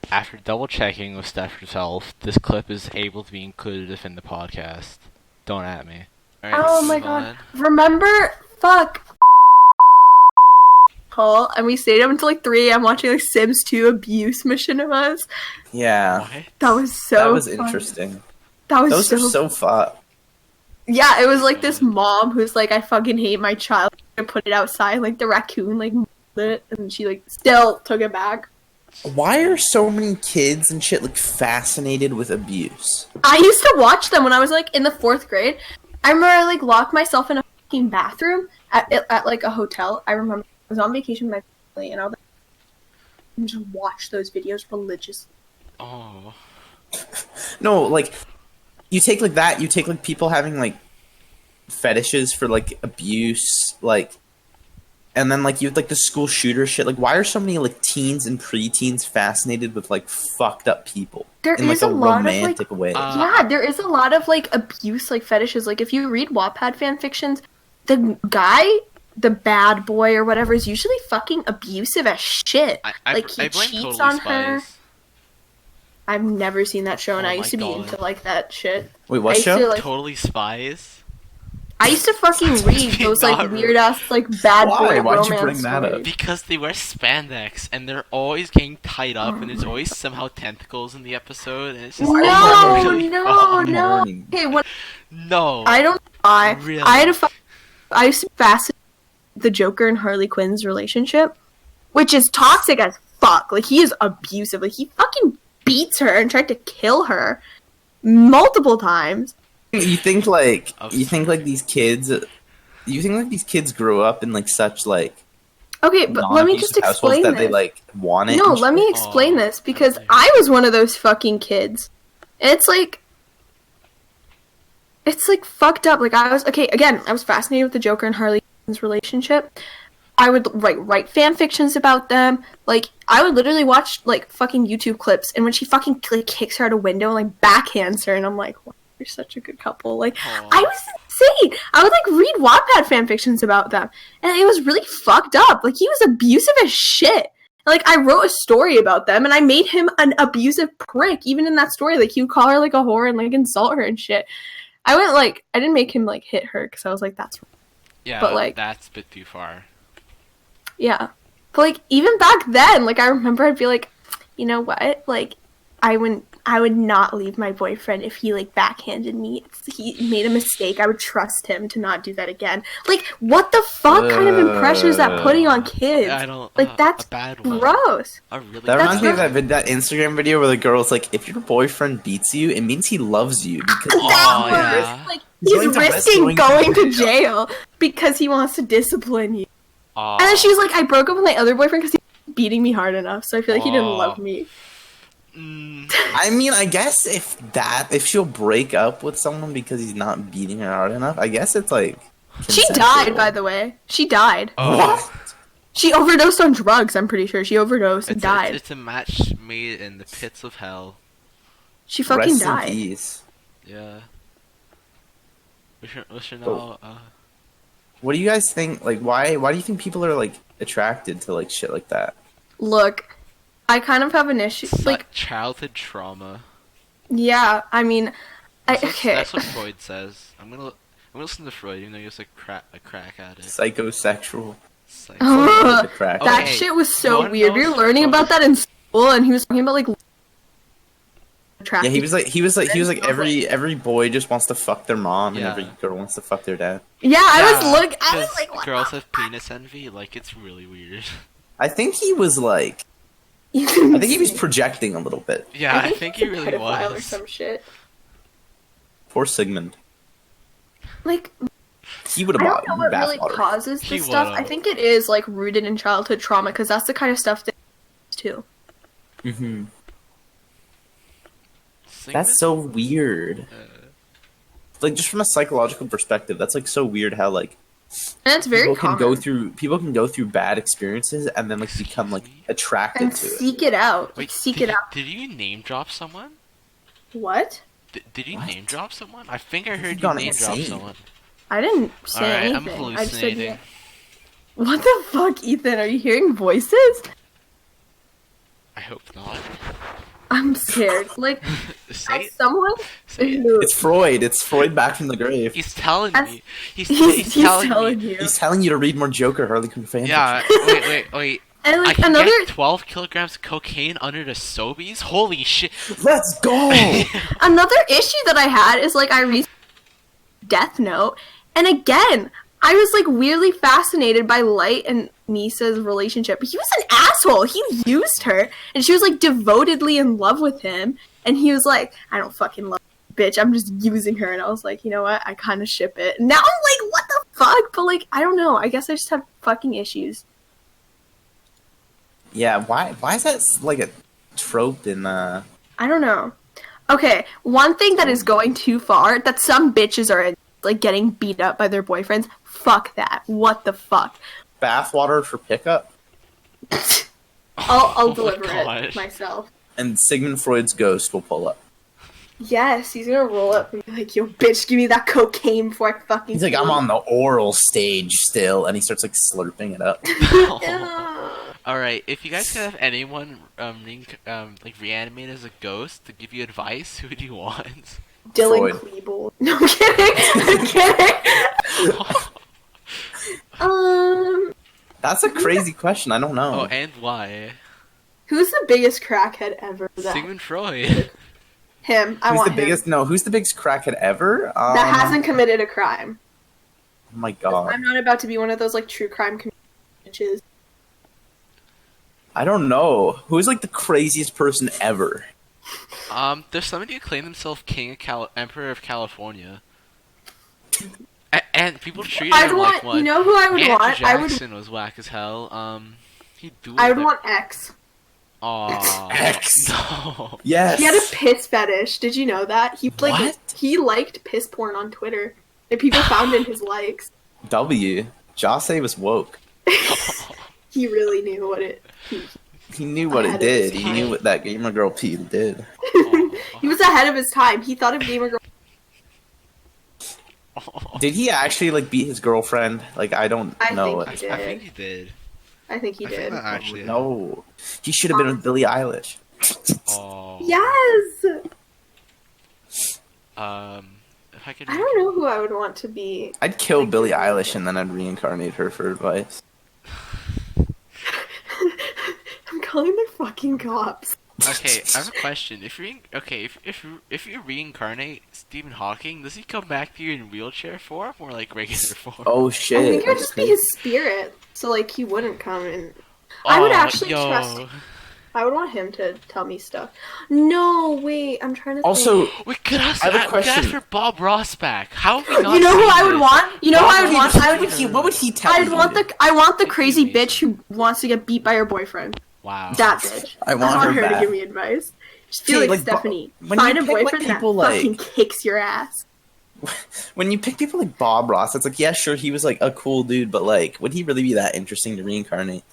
double checking with Steph herself, this clip is able to be included within the podcast. Don't at me. Alright, Oh let's my move god. on. Remember, fuck. Call, and we stayed up until like 3 a.m. watching like Sims 2 abuse machinimas. Yeah, What? That was so that was fun. interesting. That was Those so are so fun. Yeah, it was like this mom who's like, I fucking hate my child, and put it outside, like the raccoon like it, and she like still took it back. Why are so many kids and shit like fascinated with abuse? I used to watch them when I was like in the 4th grade. I remember I like locked myself in a fucking bathroom at like a hotel. I remember I was on vacation with my family, and I was like, and just watch those videos religiously. Oh. No, like you take like that. You take like people having like fetishes for like abuse, like, and then like you have like the school shooter shit. Like, why are so many like teens and preteens fascinated with like fucked up people There in like is a a lot of, romantic like, way? Yeah, there is a lot of like abuse like fetishes. Like if you read Wattpad fan fictions, the guy, the bad boy or whatever, is usually fucking abusive as shit. Like he blame cheats Totally on her. Spies. I've never seen that show, and Oh I my used to be God. into like that shit. Wait, I what used show? to, like, Totally Spies? I used to fucking read those like Not weird ass like bad Why? boy Why'd romance you bring that up? stories. Because they wear spandex and they're always getting tied up and there's always somehow tentacles in the episode and it's just No, really no, fun. no. Morning. Okay, what? No. I don't know why. Really? I used to be fascinated with the Joker and Harley Quinn's relationship, which is toxic as fuck. Like he is abusive. Like he fucking beats her and tried to kill her multiple times. You think like these kids? You think like these kids grow up in like such like Okay, but let me just non-abusive households explain that this. they like want it? No, and let shit? me explain Oh, this because okay. I was one of those fucking kids. It's like fucked up. Like I was fascinated with the Joker and Harley Quinn's relationship. I would write fan fictions about them. Like I would literally watch like fucking YouTube clips, and when she fucking like kicks her out a window and like backhands her, and I'm like, wow, you're such a good couple. Like Aw. I was insane. I would like read Wattpad fan fictions about them, and it was really fucked up. Like he was abusive as shit. Like I wrote a story about them, and I made him an abusive prick. Even in that story, like he would call her like a whore and like insult her and shit. I didn't make him like hit her because I was like, that's Yeah, but, like- that's a bit too far. yeah. But like even back then, like I remember I'd be like, you know what? Like I would not leave my boyfriend if he like backhanded me. He made a mistake. I would trust him to not do that again. Like what the fuck kind of impression is that putting on kids? I don't Like that's a bad one. gross. A really That bad reminds me of not- that Instagram video where the girl's like, if your boyfriend beats you, it means he loves you because That Oh, was yeah. like He's he's going to risking risk going going to to jail because he wants to discipline you. Aw. And then she was like, I broke up with my other boyfriend because he was beating me hard enough, so I feel like he didn't Aw. love me. Mm, I mean, I guess if she'll break up with someone because he's not beating her hard enough, I guess it's like She consensual. died, by the way. She died. oh. What? She overdosed on drugs, I'm pretty sure. She overdosed and It's, died. it's a match made in the pits of hell. She fucking Rest in died. peace. Yeah. We should Oh. now. What do you guys think? Like, why do you think people are like attracted to like shit like that? Look, I kind of have an issue. Like, Childhood trauma. yeah, I mean, okay. That's what Freud says. I'm gonna listen to Freud, even though he was a crack addict. Psychosexual. Ugh, The crack. that Okay, shit was you so wanna weird. know We were what's learning funny? about that in school, and he was talking about like Yeah, attracting. he was like every boy just wants to fuck their mom, and Yeah. every girl wants to fuck their dad. Yeah, I was 'cause like, what girls the have penis envy. Like, it's really weird. I think he was like, fuck? I think he was projecting a little bit. Yeah, I think he he's a really pedophile or was. some shit. Poor Sigmund. Like, He would I have don't know bought what really bathwater. causes He this stuff. I would've. think it is like rooted in childhood trauma because that's the kind of stuff that too. Hmm. Sigmund- That's so weird. Like, just from a psychological perspective, that's like so weird how like And it's very people can common. go through bad experiences and then like become like attracted And to it. seek it out. Wait, Seek did it you, out. did you name drop someone? What? Did you What? name drop someone? I think I You've heard you gone name drop insane. someone. I didn't say Alright, I'm anything. I just said hallucinating. yeah. What the fuck, Ethan? Are you hearing voices? I hope not. I'm scared. Like, Say as it. someone Say it. who It's Freud. It's Freud back from the grave. He's telling As- me. He's he's telling telling me. you. He's telling you to read more Joker, Harley Quinn fan Yeah, fiction. wait. And I like can another get 12 kilograms of cocaine under the Sobeys? Holy shit. Let's go. another issue that I had is like I read Death Note, and again, I was like weirdly fascinated by Light and Misa's relationship. He was an asshole. He used her, and she was like devotedly in love with him, and he was like, I don't fucking love you, bitch. I'm just using her, and I was like, you know what? I kind of ship it. Now I'm like, what the fuck? But like, I don't know. I guess I just have fucking issues. Yeah, why is that like a trope in I don't know. Okay, one thing that is going too far that some bitches are like getting beat up by their boyfriends. Fuck that. What the fuck? bathwater for pickup? I'll Oh my deliver gosh. it myself. And Sigmund Freud's ghost will pull up. Yes, he's gonna roll up and be like, "Yo, bitch, give me that cocaine before I fucking." He's like, I'm on the oral stage still, and he starts like slurping it up. Alright, if you guys could have anyone reanimate as a ghost to give you advice, who do you want? Dylan Freud. Klebold. No, I'm kidding. I'm kidding. That's a crazy question. I don't know. Oh, and why? Who's the biggest crackhead ever? Sigmund Freud. Him. I Who's want the him. biggest? No, who's the biggest crackhead ever? That hasn't committed a crime. Oh my god. I'm not about to be one of those like true crime bitches. I don't know. Who's like the craziest person ever? There's somebody who claimed himself Emperor of California. And people treated I'd him want. like one. You know who I would Andrew want? I would. Jackson was whack as hell. He dueled. I would want X. Aw. X. No. Yes. He had a piss fetish. Did you know that? What? He liked piss porn on Twitter. And people found in his likes. W. Jase was woke. He really knew what it. He knew what Ahead it of his did. He time. knew what that gamer girl P did. He was ahead of his time. He thought of gamer girl. Did he actually like beat his girlfriend? Like I don't I know. think he I did. think he did. I think he I think did. that actually. No, he should have been with Billie Eilish. Oh. Yes. If I could. I don't know who I would want to be. I'd kill Billie Eilish and then I'd reincarnate her for advice. I'm calling the fucking cops. Okay, I have a question. If you reincarnate Stephen Hawking, does he come back to you in wheelchair form or like regular form? Oh I shit! think it would just be his spirit. So like he wouldn't come in. I would actually trust. I would want him to tell me stuff. No, wait. I'm trying to. Also, think. We could ask, I have a we could question. ask for Bob Ross back. How have we not You know who seen I would this? want? You know who I would want? I would. what would he tell I'd you? want the. I want the crazy bitch who wants to get beat by her boyfriend. Wow. That bitch. I want her to back. give me advice. Just feel See, like like, Stephanie. when Find you a pick, like, boyfriend people, that fucking like- kicks your ass. When you pick people like Bob Ross, it's like, yeah, sure, he was like a cool dude, but like, would he really be that interesting to reincarnate?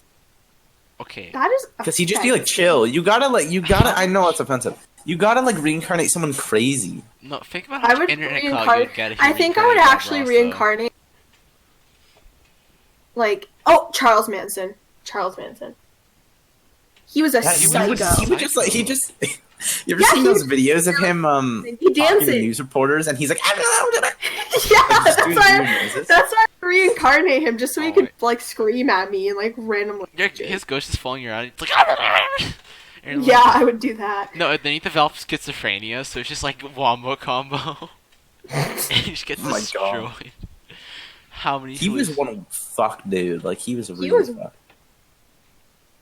Okay. That is Because he'd just be like chill. You gotta. I know it's offensive, You gotta like reincarnate someone crazy. No, think about I how would much internet clout reincarnate. you'd get if you I think I would reincarnated Bob actually Ross, though. reincarnate. Like, oh, Charles Manson. Charles Manson. He was a Yeah, psycho. he would just like he just. You ever Yeah, seen he those was- videos of him He talking to dancing. news reporters and he's like, Yeah, just that's doing why. weird noises. That's why I reincarnate him just so he Oh, could wait. like scream at me and like randomly. His ghost is following you around. It's like, and, like, Yeah, I would do that. No, then he develops schizophrenia, so it's just like wombo combo. And he just gets Oh my destroyed. God. How many? he was sleeps- one fucked dude. Like he was really was- fucked.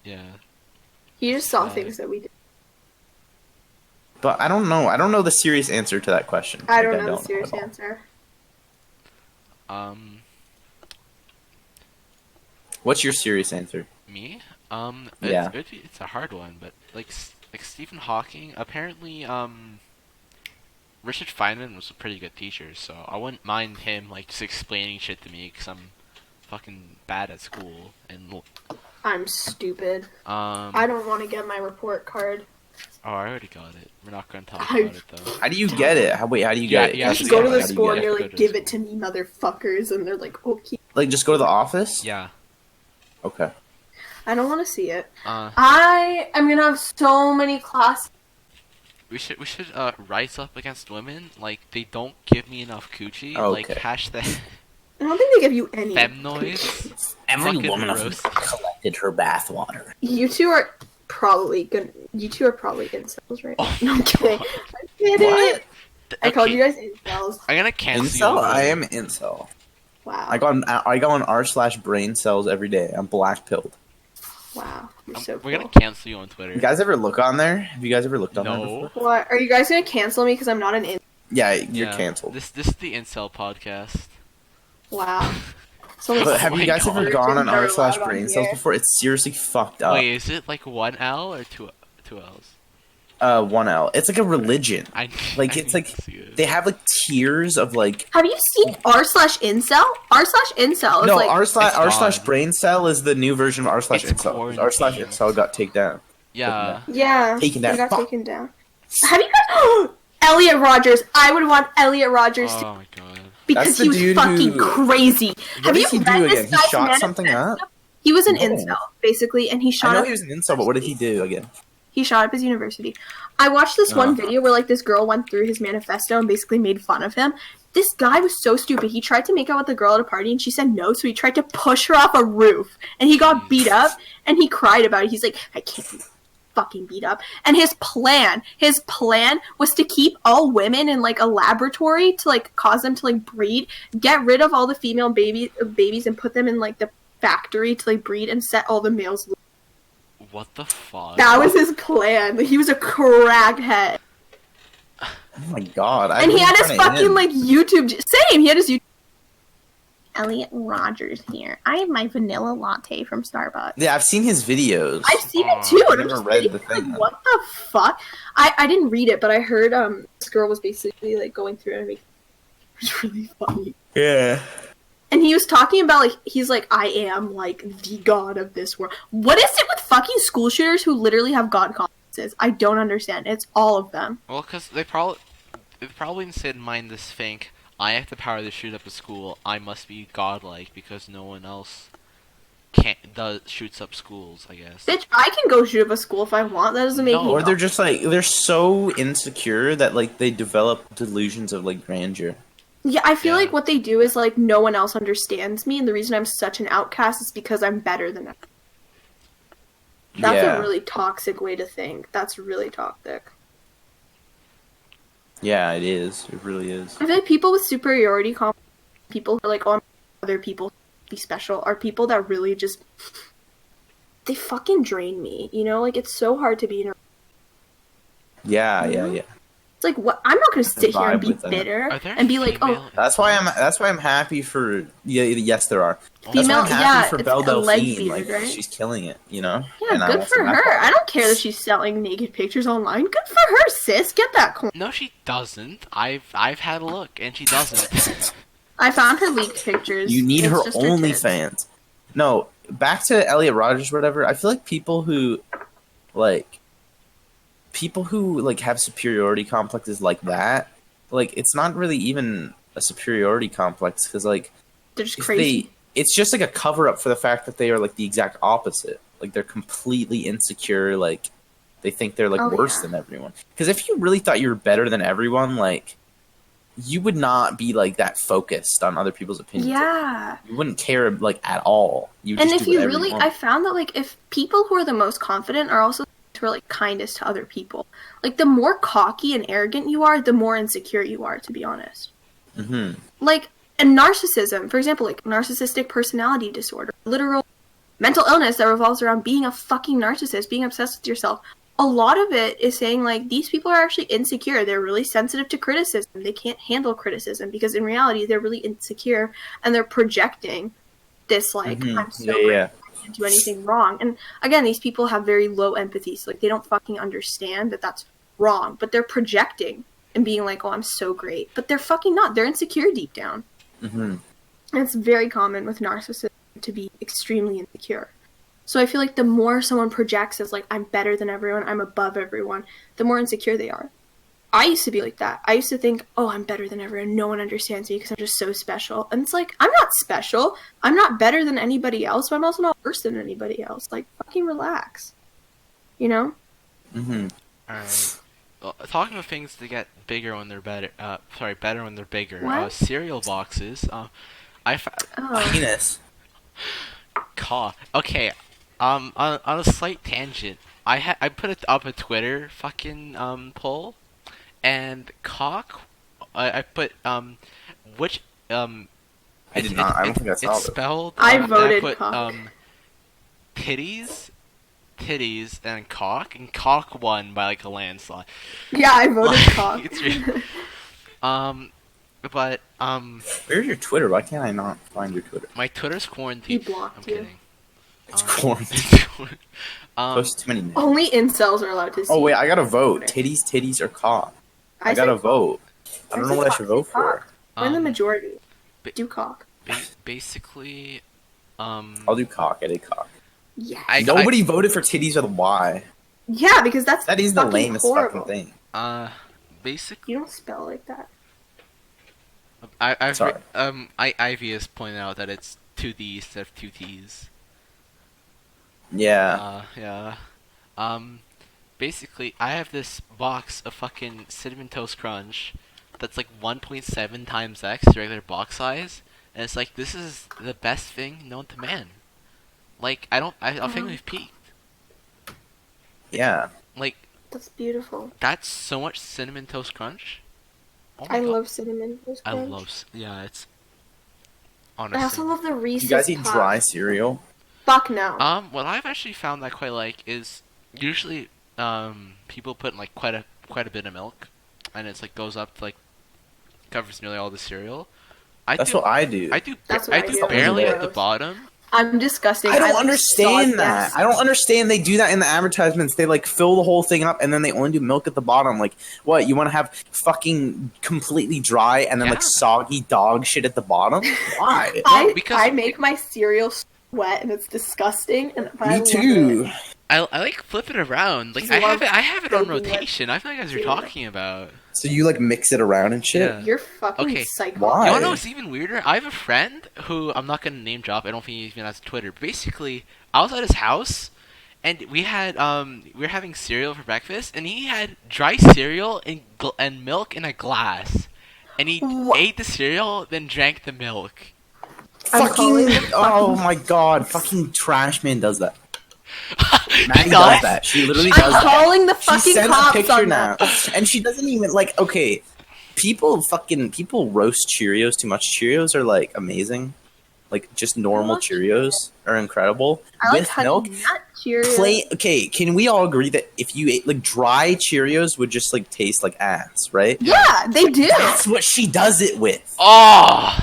Yeah. He just saw Sad. things that we did. But I don't know. I don't know the serious answer to that question. I Like, don't know the serious at all. answer. What's your serious answer? Me? Yeah. It's a hard one, but like Stephen Hawking, apparently, Richard Feynman was a pretty good teacher, so I wouldn't mind him like just explaining shit to me because I'm fucking bad at school and I'm stupid. I I don't want to get my report card. Oh, I already got it. We're not gonna talk I- about it though. How do you get it? How do you Yeah, get it? yeah, You Yeah, go to how the do you school get and it? you're Go like, to give the it to me, motherfuckers, and they're like, okay. Like just go to the office? Yeah. Okay. I don't want to see it. Uh, I am gonna have so many classes. we should rise up against women. Like they don't give me enough coochie. Like Okay. hashtag I don't think they give you any. fem noise. Every Fucking woman of roast. collected her bathwater. You two are probably good. You two are probably incels right now. Oh, No, I'm kidding. God. I'm kidding. What? I called Okay, you guys incels. I'm gonna cancel you. Incel? on I Twitter. am incel. Wow. I go on r/brain cells every day. I'm black pilled. Wow. You're so We're cool. gonna cancel you on Twitter. You guys ever look on there? Have you guys ever looked on there No. before? What? Are you guys gonna cancel me because I'm not an in? Yeah, you're Yeah. canceled. This is the incel podcast. Wow. So But have Oh you my guys ever God. gone on They're allowed r/brain on cells here. before? It's seriously fucked up. Wait, is it like one L or two L's? 1L. It's like a religion. Like, I it's need like to see this. They have like tiers of like. Have you seen r/incel? R/incel is No, like r slash It's r slash gone. brain cell is the new version of r slash It's incel. R slash quarantine. incel got taken down. Yeah. yeah. Taken down. It got Fuck. taken down. Have you guys? Elliot Rogers. I would want Elliot Rogers to Oh my god. because That's the he was dude fucking who- crazy. What Have did you he read do this again? He guy's shot something manifesto? up. He was an No. incel, basically, and he I shot know up. he was an incel, but what did he do again? He shot up his university. I watched this one Oh. video where like this girl went through his manifesto and basically made fun of him. This guy was so stupid. He tried to make out with a girl at a party and she said no, so he tried to push her off a roof. And he got beat up and he cried about it. He's like, I can't be fucking beat up. And his plan was to keep all women in like a laboratory to like cause them to like breed, get rid of all the female babies and put them in like the factory to like breed and set all the males loose. What the fuck? That was his plan. He was a crackhead. Oh my god! And he had his kinda fucking in. like YouTube. Same. He had his YouTube. Elliot Rogers here. I have my vanilla latte from Starbucks. Yeah, I've seen his videos. I've seen Aw, it too. I And I'm never just read like, the thing, though. what the fuck? I didn't read it, but I heard this girl was basically like going through it and making it was really funny. Yeah. And he was talking about like he's like I am like the god of this world. What is it with fucking school shooters who literally have god complexes? I don't understand. It's all of them. Well, because they probably instead mind this think, I have the power to shoot up a school, I must be godlike because no one else shoots up schools, I guess. Bitch, I can go shoot up a school if I want. That doesn't make No. me. Or they're just like they're so insecure that like they develop delusions of like grandeur. Yeah, I feel Yeah. like what they do is like no one else understands me, and the reason I'm such an outcast is because I'm better than them. That's Yeah. a really toxic way to think. That's really toxic. Yeah, it is. It really is. I feel like people with superiority complex, people who are like, oh, I'm other people be special, are people that really just they fucking drain me. You know, like it's so hard to be in a. Yeah, yeah, yeah. It's like what I'm not gonna sit here and vibe be with them. bitter Are there and be like, oh, female That's why influencers? I'm happy for yes there are. Female- That's why I'm happy yeah, for it's Belle a leg Delphine. beard, Like right? she's killing it, you know. yeah, And I good want for some of her. that. I don't care that she's selling naked pictures online. Good for her, sis. Get that coin. No, she doesn't. I've had a look, and she doesn't. I found her leaked pictures. You need It's her just tits. OnlyFans. No, back to Elliot Rogers, or whatever. I feel like people people who like have superiority complexes like that, like it's not really even a superiority complex because like They're just if crazy. it's just like a cover up for the fact that they are like the exact opposite. Like they're completely insecure. Like they think they're like Oh, worse yeah. than everyone. Because if you really thought you were better than everyone, like you would not be like that focused on other people's opinions. Yeah. You wouldn't care like at all. You would And just if do you whatever really, you want. I found that like if people who are the most confident are also who are like kindest to other people. Like the more cocky and arrogant you are, the more insecure you are. To be honest, like and narcissism, for example, like narcissistic personality disorder, literal mental illness that revolves around being a fucking narcissist, being obsessed with yourself. A lot of it is saying like these people are actually insecure. They're really sensitive to criticism. They can't handle criticism because in reality they're really insecure and they're projecting this like I'm so great. Yeah. I can't do anything wrong. And again, these people have very low empathy, so like they don't fucking understand that that's wrong, but they're projecting and being like, "Oh, I'm so great," but they're fucking not. They're insecure deep down. And it's very common with narcissists to be extremely insecure. So I feel like the more someone projects as like I'm better than everyone, I'm above everyone, the more insecure they are. I used to be like that. I used to think, oh, I'm better than everyone. No one understands me because I'm just so special. And it's like, I'm not special. I'm not better than anybody else, but I'm also not worse than anybody else. Like, fucking relax. You know? Alright. Well, talking about things to get bigger when they're better. Better when they're bigger. What? Cereal boxes. Oh. Penis. Okay. On a slight tangent, I put it up a Twitter fucking poll, and cock. I put which I did not. I don't think I saw it's this. spelled. I and voted put, cock. Titties, and cock won by like a landslide. Yeah, I voted cock. It's really, but Where's your Twitter? Why can't I not find your Twitter? my Twitter's quarantined. He blocked I'm you. kidding. It's quarantine. um, Post too many names. Only incels are allowed to see. Oh wait, I gotta vote. Titties, or cock. I gotta said vote. I don't know said what I cock. should vote Say for. cock. We're in the Um, majority. ba- Do cock. basically, I'll do cock. I did cock. Yeah. Nobody voted for titties with a Y. Yeah, because that's That is the fucking lamest horrible. fucking thing. basically, You don't spell like that. I've Sorry. Ivy has pointed out that it's 2 D's instead of 2 T's. Yeah. Yeah. Basically, I have this box of fucking Cinnamon Toast Crunch that's like 1.7 times X, the regular box size, and it's like, this is the best thing known to man. Like, I think we've peaked. Yeah. Like, That's beautiful. that's so much Cinnamon Toast Crunch. Oh my I God. love cinnamon toast I crunch. love, yeah, it's I honestly. also love the Do Reese's you guys eat Puffs. dry cereal? Fuck no. What I've actually found that I quite like is usually people put in like quite a bit of milk, and it's like goes up to like covers nearly all the cereal. That's what I do. That's what I do. Barely It's at the gross. bottom. I'm disgusting. I don't like understand sawdust. that. I don't understand they do that in the advertisements. They like fill the whole thing up and then they only do milk at the bottom. Like, what? You want to have fucking completely dry and then like Yeah. soggy dog shit at the bottom? Why? because- I make my cereal wet and it's disgusting. And but I Me love too. it. I like flip it around. Like Just I love have it on soaking wet rotation. I feel like you guys are cereal. talking about. So you like mix it around and shit? Yeah. You're fucking Okay. psycho. Why? You wanna know what's even weirder? I have a friend who I'm not gonna name drop. I don't think he even has Twitter. But basically, I was at his house, and we were having cereal for breakfast, and he had dry cereal and milk in a glass, and he What? ate the cereal, then drank the milk. I'm calling Fucking, the oh my god, fucking trash man does that. Maddie He does that. She literally does I'm that. calling the She fucking sent a cops picture on now, that. and she doesn't even like. Okay, people roast Cheerios too much. Cheerios are like amazing. Like just normal love Cheerios are incredible I like with honey milk. nut Cheerios. Okay, can we all agree that if you ate like dry Cheerios would just like taste like ass, right? Yeah, they do. That's what she does it with. Oh,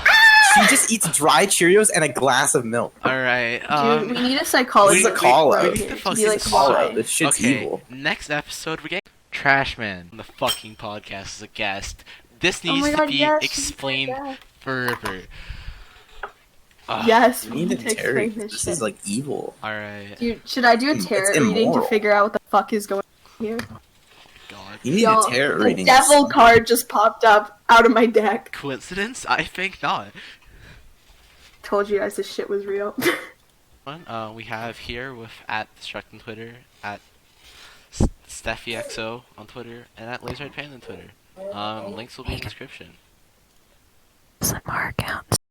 She just eats dry Cheerios and a glass of milk. all right. Dude, we need a psychologist. This is a call-out. right here The to fuck be is like, this Call-out. why? This shit's okay. evil. Next episode, we get Trash Man on the fucking podcast as a guest. This Oh needs my to God, be yes, explained yes. further. Yes, We need to explain interrogate. this This shit. is like evil. All right. Dude, should I do a It's tarot reading to immoral. figure out what the fuck is going on here? You need Y'all, a tarot the reading. devil card just popped up out of my deck. Coincidence? I think not. Told you guys this shit was real. We have here with at Destruct on Twitter, at SteffiXO on Twitter, and at LaserPan on Twitter. Links will be in the description. Some more accounts.